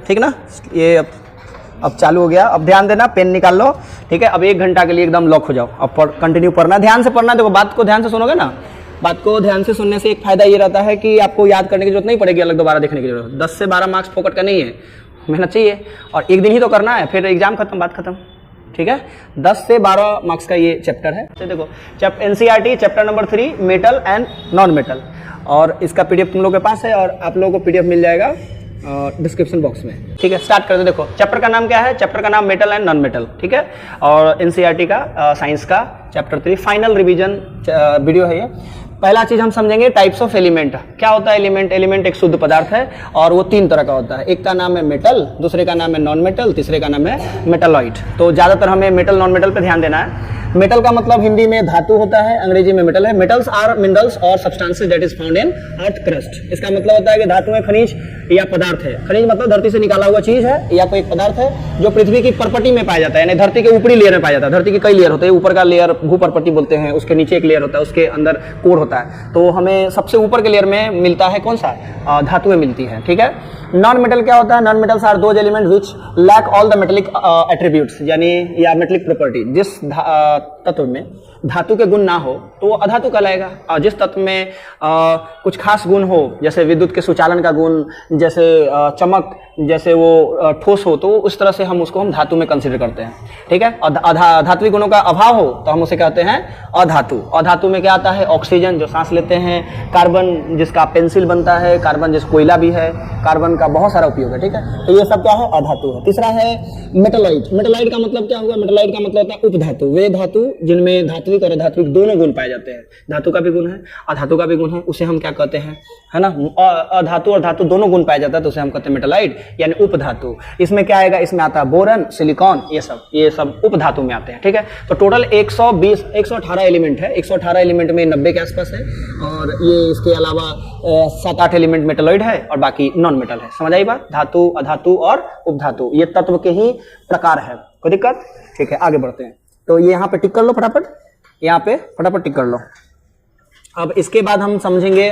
ठीक ना। ये अब चालू हो गया। अब ध्यान देना, पेन निकाल लो, ठीक है। अब 1 घंटा के लिए एकदम लॉक हो जाओ। अब कंटिन्यू पढ़ना, ध्यान से पढ़ना। देखो बात को ध्यान से सुनोगे ना, बात को ध्यान से सुनने से एक फायदा ये रहता है कि आपको याद करने की जरूरत नहीं पड़ेगी, अलग दोबारा देखने की जरूरत। 10 से 12 मार्क्स फोकट का नहीं है, मेहनत चाहिए, और एक दिन ही तो करना है, फिर एग्जाम खत्म, बात खत्म, ठीक है। 10 से 12 मार्क्स का ये चैप्टर है। तो देखो NCERT chapter number 3 metal and non metal, और इसका पीडीएफ तुम लोगों के पास है, और आप लोगों को पीडीएफ मिल जाएगा डिस्क्रिप्शन बॉक्स में, ठीक है। स्टार्ट करते। देखो चैप्टर का नाम क्या है? चैप्टर का नाम मेटल एंड नॉन मेटल, ठीक है। और एनसीईआरटी का साइंस का चैप्टर 3 फाइनल रिवीजन वीडियो है ये। पहला चीज हम समझेंगे टाइप्स ऑफ एलिमेंट। क्या होता है एलिमेंट? एलिमेंट एक शुद्ध पदार्थ है, और वो 3 तरह का होता है। एक का नाम है मेटल, दूसरे का नाम है नॉन मेटल, तीसरे का नाम है मेटालॉइड। तो ज्यादातर हमें मेटल नॉन मेटल पे ध्यान देना है। मेटल का मतलब हिंदी में धातु होता है, अंग्रेजी में मेटल है। मेटल्स आर मिनरल्स और substances that is found in earth crust. इसका मतलब होता है कि धातुएं खनिज या पदार्थ है। खनिज मतलब धरती से निकाला हुआ चीज है या कोई एक पदार्थ है जो पृथ्वी की परपटी में पाया जाता है, यानी धरती के ऊपरी लेयर में पाया जाता है। धरती के कई लेयर होते हैं, ऊपर का लेयर भूपरपटी बोलते हैं, उसके नीचे एक लेयर होता है, उसके अंदर कोर होता है। तो हमें सबसे ऊपर के लेयर में मिलता है कौन सा? धातुएं मिलती है, ठीक है। नॉन मेटल क्या होता है? Non metals are those element which lack all the metallic attributes, यानी या मेटेलिक प्रॉपर्टी। जिस तत्व में धातु के गुण ना हो तो वो अधातु कहलाएगा, और जिस तत्व में कुछ खास गुण हो, जैसे विद्युत के सुचालन का गुण, जैसे चमक, जैसे वो ठोस हो, तो उस तरह से हम धातु में कंसीडर करते हैं, ठीक है। और धात्विक गुणों का अभाव हो तो हम उसे कहते हैं अधातु। अधातु में क्या आता है? ऑक्सीजन जो सांस लेते हैं, कार्बन जिसका पेंसिल बनता है, कार्बन जिस कोयला भी है, कार्बन का बहुत सारा उपयोग है, ठीक है। तो ये सब क्या है? अधातु है। तीसरा है मेटालॉइड। मेटालॉइड का मतलब क्या हुआ? मेटालॉइड का मतलब होता है उपधातु। वे धातु जिनमें धात्विक और अधात्विक दोनों गुण पाए जाते हैं। धातु का भी गुण है, अधातु का भी गुण है, उसे हम क्या कहते हैं, है ना। अधातु और धातु दोनों गुण पाए जाता है तो उसे हम कहते हैं मेटालॉइड, यानी उपधातु। इसमें क्या आएगा? इसमें आता है बोरन, सिलिकॉन, ये सब उपधातु में आते हैं, ठीक है। तो टोटल 118 एलिमेंट है। 118 एलिमेंट में 90 के आसपास है, और ये इसके अलावा 7-8 एलिमेंट मेटालॉइड है और बाकी नॉन मेटल है। समझ आई बात? धातु, अधातु और उपधातु ये तत्व के ही प्रकार है। कोई दिक्कत? ठीक है, आगे बढ़ते हैं। तो ये यहाँ पे टिक कर लो फटाफट, यहाँ पे फटाफट टिक कर लो। अब इसके बाद हम समझेंगे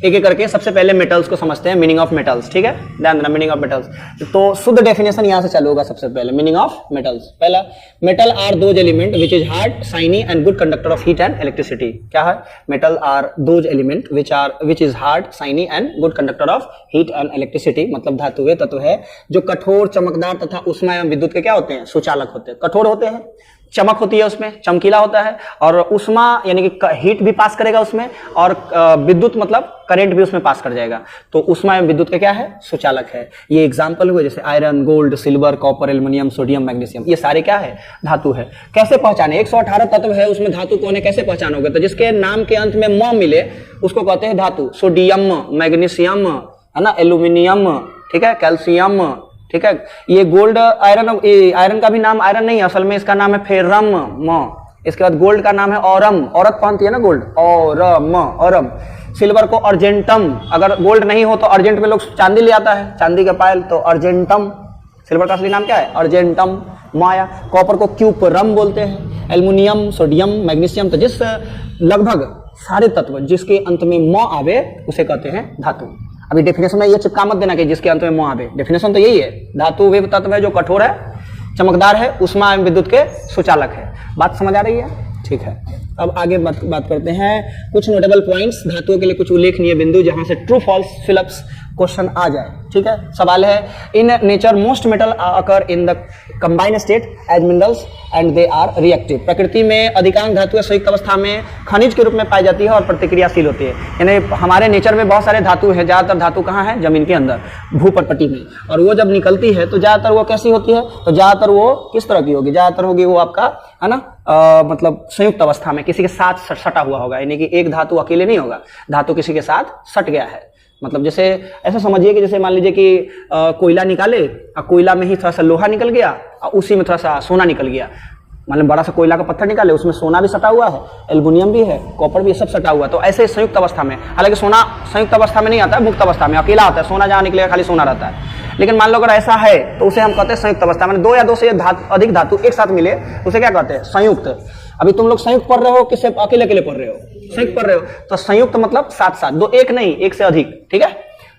एक एक करके। सबसे पहले मेटल्स को समझते हैं, मीनिंग ऑफ मेटल्स, ठीक है। ध्यान देना, मीनिंग ऑफ मेटल्स। तो शुद्ध डेफिनेशन यहां से चालू होगा। सबसे पहले मीनिंग ऑफ मेटल्स। पहला, metal are those element which is hard, shiny and good conductor of heat and electricity. क्या है? Metal are those element which is hard, shiny and good conductor of heat and electricity. मतलब धातु वे तत्व है जो कठोर, चमकदार तथा ऊष्मा एवं विद्युत के क्या होते हैं? सुचालक होते हैं। कठोर होते हैं, चमक होती है उसमें, चमकीला होता है, और उष्मा यानी कि हीट भी पास करेगा उसमें, और विद्युत मतलब करंट भी उसमें पास कर जाएगा। तो उष्मा एवं विद्युत का क्या है? सुचालक है। ये एग्जांपल हुए जैसे iron, gold, silver, copper, aluminium, sodium, magnesium, ये सारे क्या है? धातु है। कैसे पहचाने? 118 तत्व है, उसमें धातु कौन है, कैसे पहचानोगे? तो जिसके नाम के अंत में म मिले उसको कहते हैं धातु। सोडियम, मैग्नीशियम, है ना, एल्यूमिनियम, ठीक है, कैल्शियम, ठीक है। ये गोल्ड, आयरन का भी नाम आयरन नहीं है, असल में इसका नाम है फेरम। इसके बाद गोल्ड का नाम है औरम, औरत पहनती है ना गोल्ड, औरम। सिल्वर को अर्जेंटम, अगर गोल्ड नहीं हो तो अर्जेंट में लोग चांदी ले आता है, चांदी का पायल, तो अर्जेंटम। सिल्वर का असली नाम क्या है? अर्जेंटम, माया। कॉपर को क्यूपरम बोलते हैं। Aluminium, sodium, magnesium. तो जिस लगभग सारे तत्व जिसके अंत में म आवे उसे कहते हैं धातु। अभी डेफिनेशन में ये चिपका मत देना कि जिसके अंत में म आवे, डेफिनेशन तो यही है। धातु वे तत्व है जो कठोर है, चमकदार है, ऊष्मा एवं विद्युत के सुचालक है। बात समझ आ रही है? ठीक है। अब आगे बात करते हैं कुछ नोटेबल पॉइंट्स, धातुओं के लिए कुछ उल्लेखनीय बिंदु जहां से ट्रू फॉल्स फिलअप्स क्वेश्चन आ जाए, ठीक है। सवाल है, in nature most metal occur in the combined state as minerals and they are reactive. प्रकृति में अधिकांश धातुएं संयुक्त अवस्था में खनिज के रूप में पाई जाती है और प्रतिक्रियाशील होती है। यानी हमारे नेचर में बहुत सारे धातु हैं। ज्यादातर धातु कहाँ है? जमीन के अंदर, भूपटपटी में। और वो जब निकलती है तो ज्यादातर वो कैसी होती है? तो ज्यादातर वो किस तरह की होगी? ज्यादातर होगी वो आपका, है ना, मतलब संयुक्त अवस्था में किसी के साथ सटा हुआ होगा। यानी कि एक धातु अकेले नहीं होगा, धातु किसी के साथ सट गया है। मतलब जैसे ऐसा समझिए कि जैसे मान लीजिए कि कोयला निकाले और कोयला में ही थोड़ा सा लोहा निकल गया और उसी में थोड़ा सा सोना निकल गया। मतलब बड़ा सा कोयला का पत्थर निकाले, उसमें सोना भी सटा हुआ है, एल्युमिनियम भी है, कॉपर भी, सब सटा हुआ है। तो ऐसे संयुक्त अवस्था में, हालांकि सोना संयुक्त अवस्था में नहीं आता है, मुक्त अवस्था में अकेला आता है। सोना जहाँ निकलेगा खाली सोना रहता है। लेकिन मान लो अगर ऐसा है तो उसे हम कहते हैं संयुक्त अवस्था में। दो या दो से अधिक धातु एक साथ मिले उसे क्या कहते हैं? संयुक्त। अभी तुम लोग संयुक्त पढ़ रहे हो कि अकेले अकेले पढ़ रहे हो? संयुक्त पढ़ रहे हो। तो संयुक्त मतलब साथ साथ, दो, एक नहीं, एक से अधिक, ठीक है।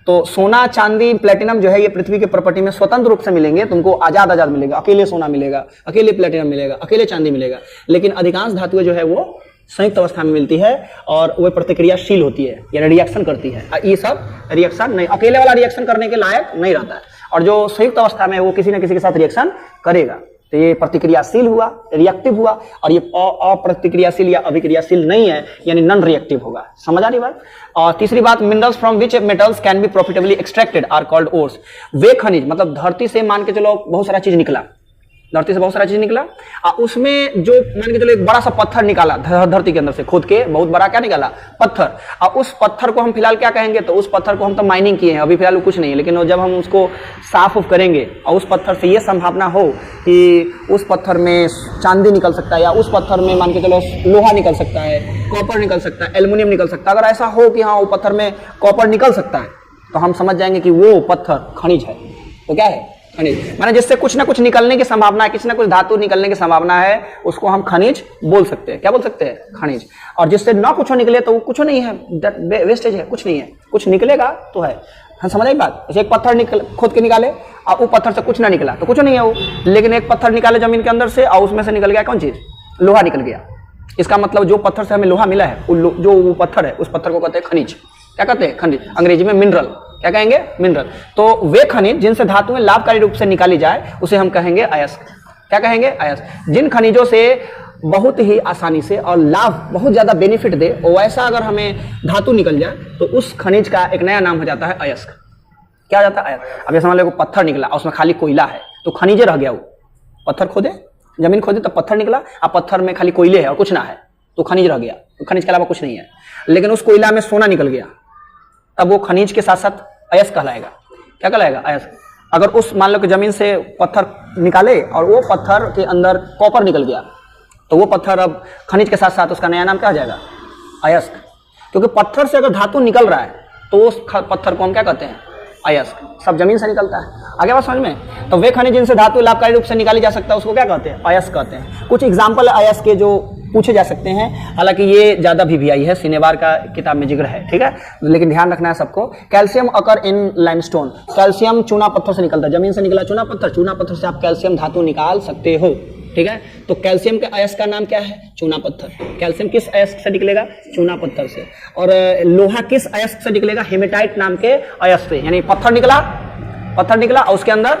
तो सोना, चांदी, प्लेटिनम जो है ये पृथ्वी के प्रॉपर्टी में स्वतंत्र रूप से मिलेंगे, तुमको आजाद आजाद मिलेगा, अकेले सोना मिलेगा, अकेले प्लेटिनम मिलेगा, अकेले चांदी मिलेगा। लेकिन अधिकांश धातुएं जो है वो संयुक्त अवस्था में मिलती है और वो प्रतिक्रियाशील होती है, यानी रिएक्शन करती है। ये सब रिएक्शन नहीं, अकेले वाला रिएक्शन करने के लायक नहीं रहता है, और जो संयुक्त अवस्था में वो किसी न किसी के साथ रिएक्शन करेगा। तो ये प्रतिक्रियाशील हुआ, रिएक्टिव हुआ, और ये अप्रतिक्रियाशील या अभिक्रियाशील नहीं है, यानी नॉन रिएक्टिव होगा। समझ आ रही बात? और तीसरी बात, minerals from which metals can be profitably extracted are called ores. वे खनिज, मतलब धरती से मान के चलो बहुत सारा चीज निकला, धरती से बहुत सारा चीज निकला, उसमें जो मान के चलो एक बड़ा सा पत्थर निकाला धरती के अंदर से खोद के, बहुत बड़ा क्या निकाला, पत्थर। और उस पत्थर को हम फिलहाल क्या कहेंगे, तो उस पत्थर को हम तो माइनिंग किए हैं, अभी फिलहाल कुछ नहीं है, लेकिन जब हम उसको साफ उफ करेंगे और उस पत्थर से ये संभावना हो कि उस पत्थर में चांदी निकल सकता है, या उस पत्थर में मान के चलो लोहा निकल सकता है, कॉपर निकल सकता है, एल्युमिनियम निकल सकता है, अगर ऐसा हो कि हाँ वो पत्थर में कॉपर निकल सकता है, तो हम समझ जाएंगे कि वो पत्थर खनिज है। तो क्या है, खनिज। माने जिससे कुछ ना कुछ निकलने की संभावना है, किसी ना कुछ धातु निकलने की संभावना है, उसको हम खनिज बोल सकते हैं। क्या बोल सकते हैं, खनिज। और जिससे ना कुछ निकले तो वो कुछ नहीं है, वेस्टेज है, कुछ नहीं है, कुछ निकलेगा तो है। हम समझ आई बात? जैसे एक पत्थर खोद के निकाले और वो पत्थर से कुछ ना निकला तो कुछ नहीं है वो, लेकिन एक पत्थर निकाले जमीन के अंदर से और उसमें से निकल गया कौन चीज, लोहा निकल गया। इसका मतलब जो पत्थर से हमें लोहा मिला है, जो वो पत्थर है, उस पत्थर को कहते हैं खनिज। क्या कहते हैं, खनिज, अंग्रेजी में मिनरल। क्या कहेंगे, मिनरल। तो वे खनिज जिनसे धातुएं लाभकारी रूप से निकाली जाए उसे हम कहेंगे अयस्क। क्या कहेंगे, अयस्क। जिन खनिजों से बहुत ही आसानी से और लाभ, बहुत ज्यादा बेनिफिट दे, और वैसा अगर हमें धातु निकल जाए तो उस खनिज का एक नया नाम हो जाता है अयस्क। क्या हो जाता है, अयस्क। अब जैसे मान लो पत्थर निकला और उसमें खाली कोयला है तो खनिज रह गया। वो पत्थर खोदे, जमीन खोदे तो पत्थर निकला, और पत्थर में खाली कोयले है और कुछ ना है तो खनिज रह गया, तो खनिज के अलावा कुछ नहीं है। लेकिन उस कोयला में सोना निकल गया, तब वो खनिज के साथ साथ अयस्क कहलाएगा। क्या कहलाएगा, अयस्क। अगर उस मान लो कि जमीन से पत्थर निकाले और वो पत्थर के अंदर कॉपर निकल गया, तो वो पत्थर अब खनिज के साथ साथ उसका नया नाम क्या हो जाएगा, अयस्क। क्योंकि पत्थर से अगर धातु निकल रहा है तो उस पत्थर को हम क्या कहते हैं, अयस्क। सब जमीन से निकलता है, आगे बात समझ में। तो वे खनिज जिनसे धातु लाभकारी रूप से निकाली जा सकता है उसको क्या कहते हैं, अयस्क कहते हैं। कुछ एग्जाम्पल अयस्क के जो पूछे जा सकते हैं, हालांकि ये ज्यादा VVI है, सिनेवार का किताब में जिक्र है, ठीक है, लेकिन ध्यान रखना है सबको। कैल्शियम अकर इन लाइमस्टोन, कैल्शियम चूना पत्थर से निकलता है, जमीन से निकला चूना पत्थर से आप कैल्शियम धातु निकाल सकते हो, ठीक है। तो कैल्शियम के अयस्क का नाम क्या है, चूना पत्थर। कैल्शियम किस अयस्क से निकलेगा, चूना पत्थर से। और लोहा किस अयस्क से निकलेगा, हेमेटाइट नाम के अयस्क से। यानी पत्थर निकला और उसके अंदर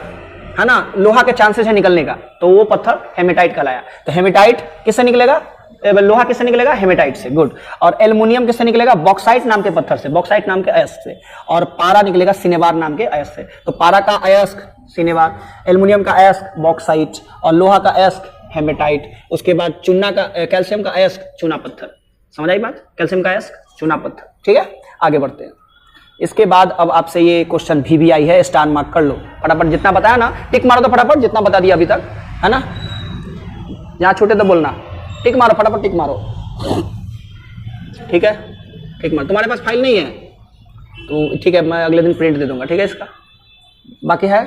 है ना लोहा के चांसेस है निकलने का, तो वो पत्थर हेमेटाइट कहलाया। तो हेमेटाइट किससे निकलेगा, लोहा किससे निकलेगा, हेमेटाइट से, गुड। और एल्युमिनियम किससे निकलेगा, बॉक्साइट नाम के पत्थर से, बॉक्साइट नाम के अयस्क से। और पारा निकलेगा सिनेवार नाम के अयस्क से। तो पारा का अयस्क सिनेवार, एल्युमिनियम का अयस्क बॉक्साइट, और लोहा का अयस्क हेमेटाइट। उसके बाद चूना का, कैल्शियम का अयस्क चूना पत्थर। समझ आई बात, कैल्शियम का अयस्क चूना पत्थर, ठीक है। आगे बढ़ते हैं। इसके बाद अब आपसे ये क्वेश्चन VVI है, स्टार मार्क कर लो फटाफट। जितना बताया ना टिक मारो, तो फटाफट जितना बता दिया अभी तक, है ना। जहां छोटे तो बोलना, टिक मारो फटाफट, टिक मारो, ठीक है, टिक मारो। तुम्हारे पास फाइल नहीं है तो ठीक है, मैं अगले दिन प्रिंट दे दूंगा, ठीक है। इसका बाकी है,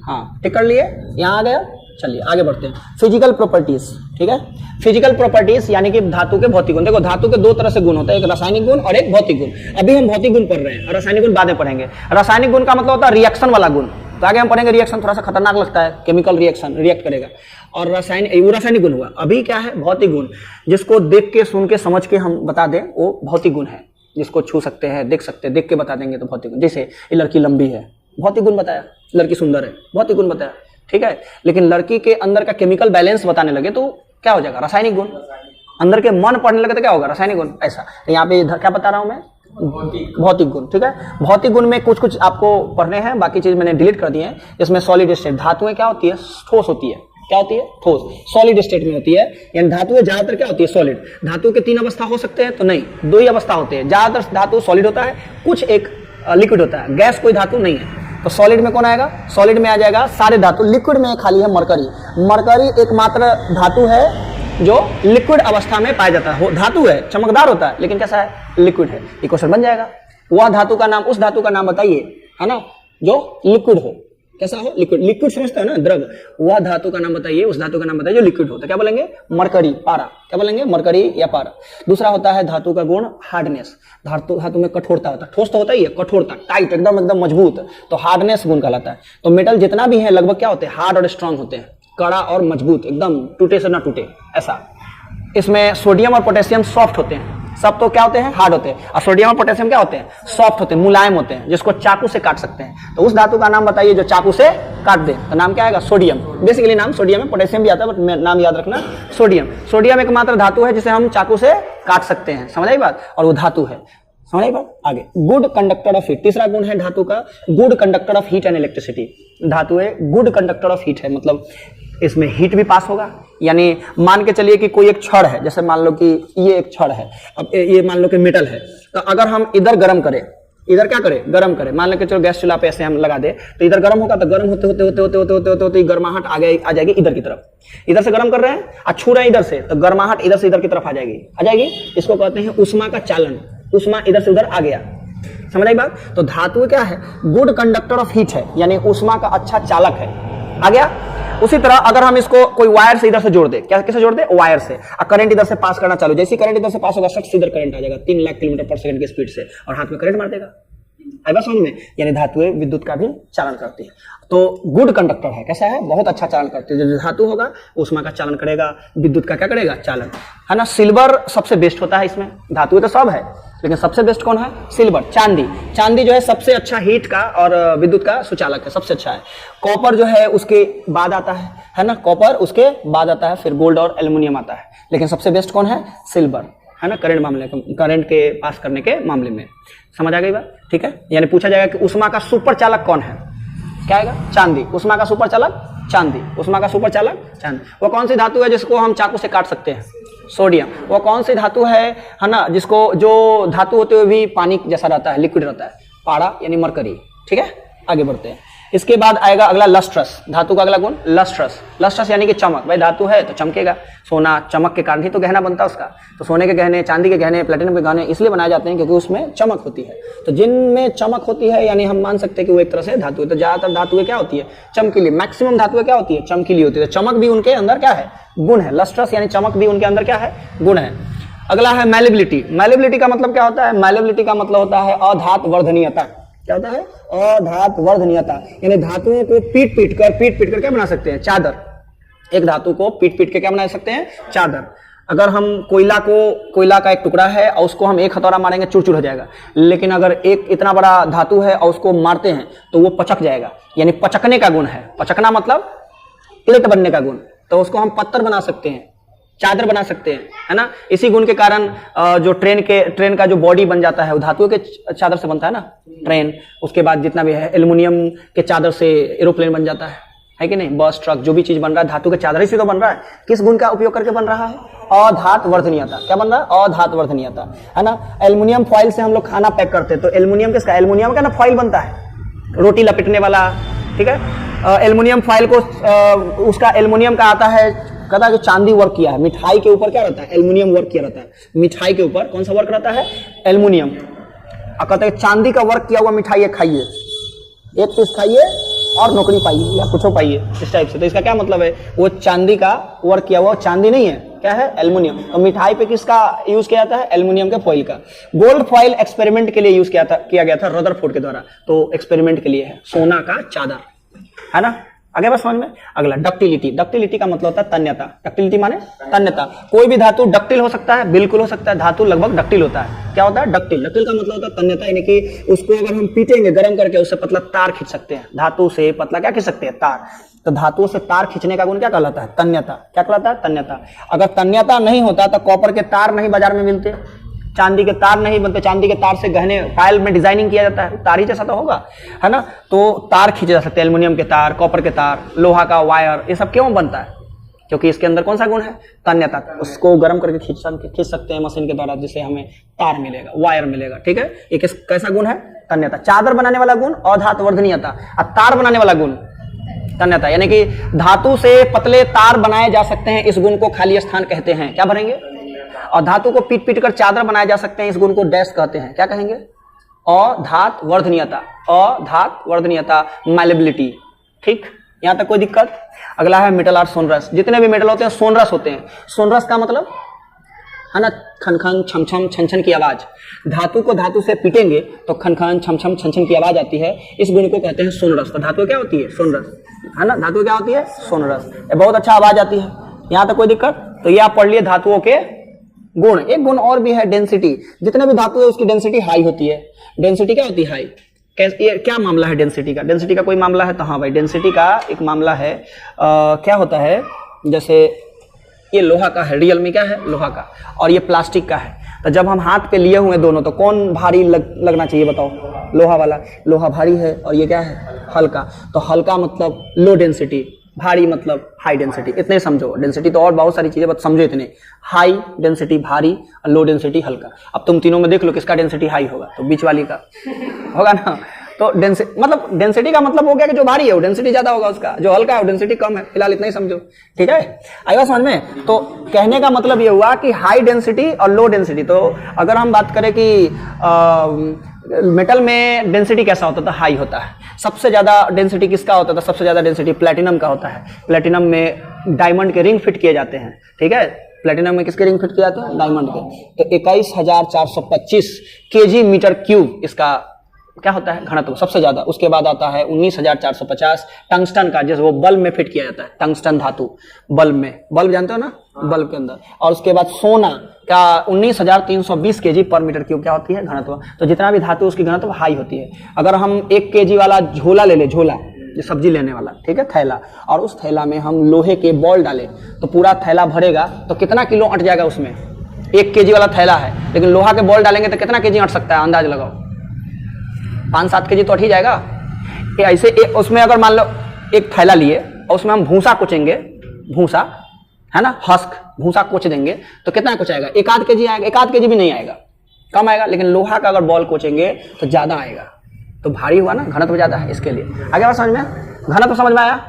हाँ, टिक कर लिए, यहाँ आ गया। चलिए आगे बढ़ते हैं। फिजिकल प्रॉपर्टीज, ठीक है। फिजिकल प्रॉपर्टीज यानी कि धातु के भौतिक गुण। देखो धातु के दो तरह से गुण होते हैं, एक रासायनिक गुण और एक भौतिक गुण। अभी हम भौतिक गुण पढ़ रहे हैं, रासायनिक गुण बाद में पढ़ेंगे। रासायनिक गुण का मतलब होता है रिएक्शन वाला गुण, तो आगे हम पढ़ेंगे। रिएक्शन थोड़ा सा खतरनाक लगता है, केमिकल रिएक्शन, रिएक्ट करेगा। और रासायनिक गुण हुआ। अभी क्या है, भौतिक गुण, जिसको देख के, सुन के, समझ के हम बता दें वो भौतिक गुण है। जिसको छू सकते हैं, देख सकते हैं, देख के बता देंगे तो भौतिक गुण। जैसे ये लड़की लंबी है, भौतिक गुण बताया। लड़की सुंदर है, भौतिक गुण बताया, ठीक है। लेकिन लड़की के अंदर का केमिकल बैलेंस बताने लगे तो क्या हो जाएगा, रासायनिक गुण। अंदर के मन पढ़ने लगे तो क्या होगा, रासायनिक गुण। ऐसा तो यहाँ पे क्या बता रहा हूं मैं, भौतिक गुण, ठीक है। भौतिक गुण में कुछ कुछ आपको पढ़ने हैं, बाकी चीज मैंने डिलीट कर दिए हैं। जिसमें सॉलिड स्टेट, धातुएं क्या होती है, ठोस होती है। क्या होती है, ठोस, सॉलिड स्टेट में होती है। यानी धातुएं ज्यादातर क्या होती है, सॉलिड। धातु के 3 अवस्था हो सकते हैं तो नहीं, 2 ही अवस्था होते हैं। ज्यादातर धातु सॉलिड होता है, कुछ एक लिक्विड होता है, गैस कोई धातु नहीं है। तो सॉलिड में कौन आएगा, सॉलिड में आ जाएगा सारे धातु। लिक्विड में खाली है मरकरी। मरकरी एकमात्र धातु है जो लिक्विड अवस्था में पाया जाता है। धातु है, चमकदार होता है, लेकिन कैसा है, लिक्विड है। ये क्वेश्चन बन जाएगा। वह धातु का नाम, उस धातु का नाम बताइए, है ना, जो लिक्विड हो। कैसा हो, लिक्विड। लिक्विड समझते हो ना, द्रव। वह धातु का नाम बताइए, उस धातु का नाम बताइए जो लिक्विड होता है। क्या बोलेंगे, मरकरी, पारा। क्या बोलेंगे, मरकरी या पारा। दूसरा होता है धातु का गुण हार्डनेस, धातु में कठोरता होता है, ठोस तो होता ही है, कठोरता, टाइट, एकदम एकदम मजबूत, तो हार्डनेस गुण कहलाता है। तो मेटल जितना भी है लगभग क्या होते हैं, हार्ड और स्ट्रांग होते हैं, कड़ा और मजबूत, एकदम टूटे से ना टूटे ऐसा। इसमें सोडियम और पोटेशियम सॉफ्ट होते हैं, सब तो क्या होते हैं, हार्ड होते हैं, और सोडियम और पोटेशियम क्या होते हैं, सॉफ्ट होते हैं, मुलायम होते हैं, जिसको चाकू से काट सकते हैं। तो उस धातु का नाम बताइए जो चाकू से काट दे, तो नाम क्या आएगा, सोडियम। बेसिकली नाम सोडियम है, पोटेशियम भी आता है, बट नाम याद रखना सोडियम। सोडियम एकमात्र धातु है जिसे हम चाकू से काट सकते हैं, समझ आई बात, और वो धातु है, समझ आई बात। आगे, गुड कंडक्टर ऑफ हीट, तीसरा गुण है धातु का good conductor of heat and electricity. धातु है गुड कंडक्टर ऑफ हीट है, मतलब इसमें हीट भी पास होगा। यानी मान के चलिए कि कोई एक छड़ है, जैसे मान लो कि ये एक छड़ है, अब ये मान लो कि मेटल है, तो अगर हम इधर गर्म करें, इधर क्या करें, गर्म करें, मान लो कि चलो गैस चूल्हा पे ऐसे हम लगा दे, तो इधर गर्म होगा, तो गर्म होते होते होते होते होते होते होते होते गर्माहट आ जाएगी इधर की तरफ। इधर से गर्म कर रहे हैं और छू रहे हैं इधर से, तो गर्माहट इधर से इधर की तरफ आ जाएगी। इसको कहते हैं उष्मा का चालन, उष्मा इधर से उधर आ गया, समझ आई बात। तो धातु क्या है, गुड कंडक्टर ऑफ हीट है, यानी उष्मा का अच्छा चालक है, आ गया। उसी तरह अगर हम इसको कोई वायर से इधर से जोड़ दे, क्या कैसे जोड़ दे, वायर से, और करंट इधर से पास करना चालू, जैसे करंट इधर से पास होगा शख्स इधर करंट आ जाएगा 3 लाख किलोमीटर पर सेकंड की स्पीड से, और हाथ में करंट मार देगा, आई बात समझ में। यानी धातुएं विद्युत का भी चालन करती है, तो गुड कंडक्टर है, कैसा है, बहुत अच्छा चालन करती है। जो धातु होगा उष्मा का चालन करेगा, विद्युत का क्या करेगा, चालन, है ना। सिल्वर सबसे बेस्ट होता है इसमें, धातु तो सब है लेकिन सबसे बेस्ट कौन है, सिल्वर, चांदी। चांदी जो है सबसे अच्छा हीट का और विद्युत का सुचालक है, सबसे अच्छा है। कॉपर जो है उसके बाद आता है ना, कॉपर उसके बाद आता है, फिर गोल्ड और एल्युमिनियम आता है, लेकिन सबसे बेस्ट कौन है, सिल्वर, है ना, करंट मामले, करंट के पास करने के मामले में। समझ आ गई बात, ठीक है। यानी पूछा जाएगा कि उष्मा का सुपर चालक कौन है, क्या आएगा, चांदी। उष्मा का सुपर चालक चांदी, उष्मा का सुपर चालक चांदी। वो कौन सी धातु है जिसको हम चाकू से काट सकते हैं, सोडियम। वो कौन सी धातु है ना, जिसको, जो धातु होते हुए भी पानी जैसा रहता है, लिक्विड रहता है, पारा यानी मरकरी, ठीक है। आगे बढ़ते हैं, इसके बाद आएगा अगला लस्ट्रस, धातु का अगला गुण लस्ट्रस। लस्ट्रस यानी कि चमक, भाई धातु है तो चमकेगा, सोना चमक के कारण ही तो गहना बनता है उसका। तो सोने के गहने, चांदी के गहने, प्लेटिनम के गहने इसलिए बनाए जाते हैं क्योंकि उसमें चमक होती है। तो जिनमें चमक होती है यानी हम मान सकते हैं कि वो एक तरह से धातु है। तो ज्यादातर धातुएं क्या होती है, चमकीली, मैक्सिमम धातुएं क्या होती है, चमकीली होती है। तो चमक भी उनके अंदर क्या है, गुण है। लस्ट्रस यानी चमक भी उनके अंदर क्या है, गुण है। अगला है मैलेबिलिटी। मैलेबिलिटी का मतलब क्या होता है, मैलेबिलिटी का मतलब होता है अधात वर्धनीयता। क्या होता है, अधात वर्धनीयता, यानी धातुओं को पीट पीट कर क्या बना सकते हैं, चादर। एक धातु को पीट पीट के क्या बना सकते हैं, चादर। अगर हम कोयला का एक टुकड़ा है और उसको हम एक हथौड़ा मारेंगे चूर चूर हो जाएगा, लेकिन अगर एक इतना बड़ा धातु है और उसको मारते हैं तो वो पचक जाएगा, यानी पचकने का गुण है। पचकना मतलब प्लेट बनने का गुण। तो उसको हम पत्थर बना सकते हैं, चादर बना सकते हैं, है ना। इसी गुण के कारण जो ट्रेन का जो बॉडी बन जाता है वो धातुओं के चादर से बनता है ना, ट्रेन। उसके बाद जितना भी है एल्युमिनियम के चादर से एरोप्लेन बन जाता है कि नहीं। बस, ट्रक, जो भी चीज बन रहा है धातु के चादर ही से तो बन रहा है। किस गुण का उपयोग करके बन रहा है, अधात वर्धनीयता। क्या बन रहा है, अधात वर्धनीयता, है ना। एल्युमिनियम फॉइल से हम लोग खाना पैक करते हैं, तो एल्युमिनियम किसका, एल्युमिनियम का ना फॉइल बनता है, रोटी लपेटने वाला, ठीक है। एल्युमिनियम फॉइल को उसका एल्युमिनियम का आता है, कहता है जो चांदी वर्क किया है, मिठाई के ऊपर क्या रहता है, एल्युमिनियम वर्क किया रहता है। मिठाई के ऊपर कौन सा वर्क रहता है, एल्युमिनियम। कहते हैं चांदी का वर्क किया हुआ मिठाई है, खाइए, एक पीस खाइए और नौकरी पाइए या कुछ पाइए, इस टाइप से। तो इसका क्या मतलब है, वो चांदी का वर्क किया हुआ, चांदी नहीं है, क्या है, एल्युमिनियम। तो मिठाई पे किसका यूज किया जाता है, एल्युमिनियम के फॉइल का। गोल्ड फॉइल एक्सपेरिमेंट के लिए यूज किया गया था रदरफोर्ड के द्वारा, तो एक्सपेरिमेंट के लिए है। सोना का चादर, है ना। आगे बस समझ में। अगला डक्टिलिटी। डक्टिलिटी का मतलब होता है तन्यता। डक्टिलिटी माने तन्यता। कोई भी धातु डक्टिल हो सकता है, बिल्कुल हो सकता है, धातु लगभग डक्टिल होता है। क्या होता है, डक्टिल। डक्टिल का मतलब होता है तन्यता, यानी कि उसको अगर हम पीटेंगे गर्म करके उससे पतला तार खींच सकते हैं। धातु से पतला क्या खींच सकते हैं, तार। तो धातुओं से तार खींचने का गुण क्या कहलाता है, तन्यता। क्या कहलाता है, तन्यता। अगर तन्यता नहीं होता तो कॉपर के तार नहीं बाजार में मिलते, चांदी के तार नहीं बनते। चांदी के तार से गहने पायल में डिजाइनिंग किया जाता है, तार ही जैसा तो होगा, है ना। तो तार खींचे जा सकते हैं, एल्युमिनियम के तार, कॉपर के तार, लोहा का वायर, ये सब क्यों बनता है, क्योंकि इसके अंदर कौन सा गुण है, तन्यता। उसको गर्म करके खींच सकते हैं मशीन के द्वारा, जिससे हमें तार मिलेगा, वायर मिलेगा, ठीक है। ये कैसा गुण है, तन्यता। चादर बनाने वाला गुण अधात वर्धनीयता, और तार बनाने वाला गुण तन्यता। यानी कि धातु से पतले तार बनाए जा सकते हैं, इस गुण को खाली स्थान कहते हैं। क्या भरेंगे, और धातु को पीट पीट कर चादर बनाए जा सकते हैं, इस गुण को डैश कहते हैं। क्या कहेंगे, अधात वर्धनीयता। अधात वर्धनीयता, मैलेबिलिटी, ठीक, यहाँ तक कोई दिक्कत? अगला है मेटल आर सोनरस। जितने भी मेटल होते हैं सोनरस होते हैं। सोनरस का मतलब है ना खन खन छम छम छन छन की आवाज। धातु को धातु से पीटेंगे तो खन खन छम छम छन छन की आवाज आती है, इस गुण को कहते हैं सोनरस। तो धातु क्या होती है? सोनरस, है ना, धातु क्या होती है? सोनरस। ये बहुत अच्छा आवाज आती है। यहाँ तक कोई दिक्कत? तो ये आप पढ़ लिए धातुओं के गुण। एक गुण और भी है, डेंसिटी। जितने भी धातु है उसकी डेंसिटी हाई होती है। डेंसिटी क्या होती है? हाई। ये क्या मामला है डेंसिटी का? डेंसिटी का कोई मामला है? तो हाँ भाई, डेंसिटी का एक मामला है। क्या होता है, जैसे ये लोहा का है, रियल में क्या है? लोहा का, और ये प्लास्टिक का है। तो जब हम हाथ पे लिए हुए दोनों, तो कौन भारी लगना चाहिए बताओ? लोहा वाला। लोहा भारी है और ये क्या है? हल्का। तो हल्का मतलब लो डेंसिटी, भारी मतलब हाई डेंसिटी। इतने समझो। डेंसिटी तो और बहुत सारी चीजें, बस समझो इतने। हाई डेंसिटी भारी और लो डेंसिटी हल्का। अब तुम तीनों में देख लो किसका डेंसिटी हाई होगा, तो बीच वाली का होगा ना। तो डेंसिटी का मतलब हो गया कि जो भारी है वो डेंसिटी ज्यादा होगा, उसका जो हल्का है वो डेंसिटी कम है। फिलहाल इतना ही समझो, ठीक है? आएगा समझ में? तो कहने का मतलब ये हुआ कि हाई डेंसिटी और लो डेंसिटी। तो अगर हम बात करें कि मेटल में डेंसिटी कैसा होता था? हाई होता है। सबसे ज्यादा डेंसिटी किसका होता था? सबसे ज्यादा डेंसिटी प्लेटिनम का होता है। प्लेटिनम में डायमंड के रिंग फिट किए जाते हैं, ठीक है? प्लेटिनम में किसके रिंग फिट किए जाते हैं? डायमंड के। तो 21,425 केजी मीटर क्यूब इसका क्या होता है? घनत्व सबसे ज्यादा। उसके बाद आता है 19,450 टंगस्टन का, जैसे वो बल्ब में फिट किया जाता है। टंगस्टन धातु बल्ब में, बल्ब जानते हो ना, बल्ब के अंदर। और उसके बाद सोना का 19,320 केजी पर मीटर क्यूब क्या होती है? घनत्व। तो जितना भी धातु उसकी घनत्व हाई होती है। अगर हम 1 केजी वाला झोला ले ले, झोला जो सब्जी लेने वाला, ठीक है, थैला, और उस थैला में हम लोहे के बॉल डालें तो पूरा थैला भरेगा, तो कितना किलो अट जाएगा उसमें? 1 केजी वाला थैला है, लेकिन लोहा के बॉल डालेंगे तो कितना केजी अट सकता है? अंदाज लगाओ। 5-7 केजी तो अट ही जाएगा। ऐसे उसमें अगर मान लो एक थैला लिए और उसमें हम भूसा कुचेंगे, भूसा है ना, हस्क भूसा कुच देंगे तो कितना कुछ आएगा? 1-8 केजी आएगा। 1-8 केजी भी नहीं आएगा, कम आएगा। लेकिन लोहा का अगर बॉल कोचेंगे तो ज्यादा आएगा, तो भारी हुआ ना, घनत्व ज्यादा है, इसके लिए। आगे बात समझ में? घनत्व समझ में आया?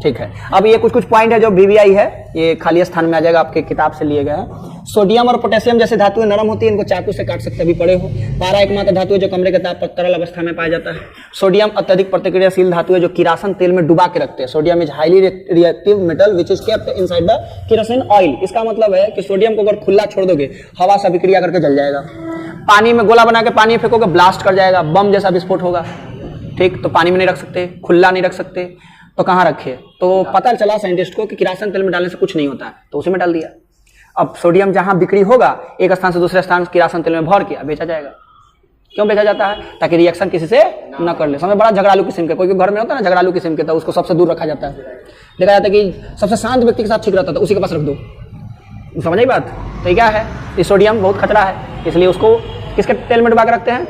ठीक है। अब ये कुछ पॉइंट है जो बीबीआई है, ये खाली स्थान में आ जाएगा, आपके किताब से लिए गए हैं। सोडियम और पोटेशियम जैसे धातुएं नरम होती है, इनको चाकू से काट सकते, अभी पड़े हो। पारा एकमात्र धातु है जो कमरे के ताप पर तरल अवस्था में पाया जाता है। सोडियम अत्यधिक प्रतिक्रियाशील धातु है जो किरासन तेल में डुबा के रखते हैं। Sodium is highly reactive metal which is kept inside the kerosene oil. इसका मतलब है कि सोडियम को अगर खुला छोड़ दोगे, हवा से अभिक्रिया करके जल जाएगा। पानी में गोला बना के पानी में फेंकोगे, ब्लास्ट कर जाएगा, बम जैसा विस्फोट होगा। ठीक, तो पानी में नहीं रख सकते, खुला नहीं रख सकते, तो कहाँ रखे? तो पता चला साइंटिस्ट को कि किरासन तेल में डालने से कुछ नहीं होता है, तो उसी में डाल दिया। अब सोडियम जहां बिक्री होगा, एक स्थान से दूसरे स्थान किरासन तेल में भर के बेचा जाएगा। क्यों बेचा जाता है? ताकि रिएक्शन किसी से न कर ले। समय बड़ा झगड़ालू किस्म के, कोई घर में होता है ना झगड़ालू किस्म के, तो उसको सबसे दूर रखा जाता है। देखा जाता है कि सबसे शांत व्यक्ति के साथ ठीक रहता था, उसी के पास रख दो। समझ आई बात? तो क्या है, ये सोडियम बहुत खतरा है, इसलिए उसको किसके तेल में डुबा के रखते हैं?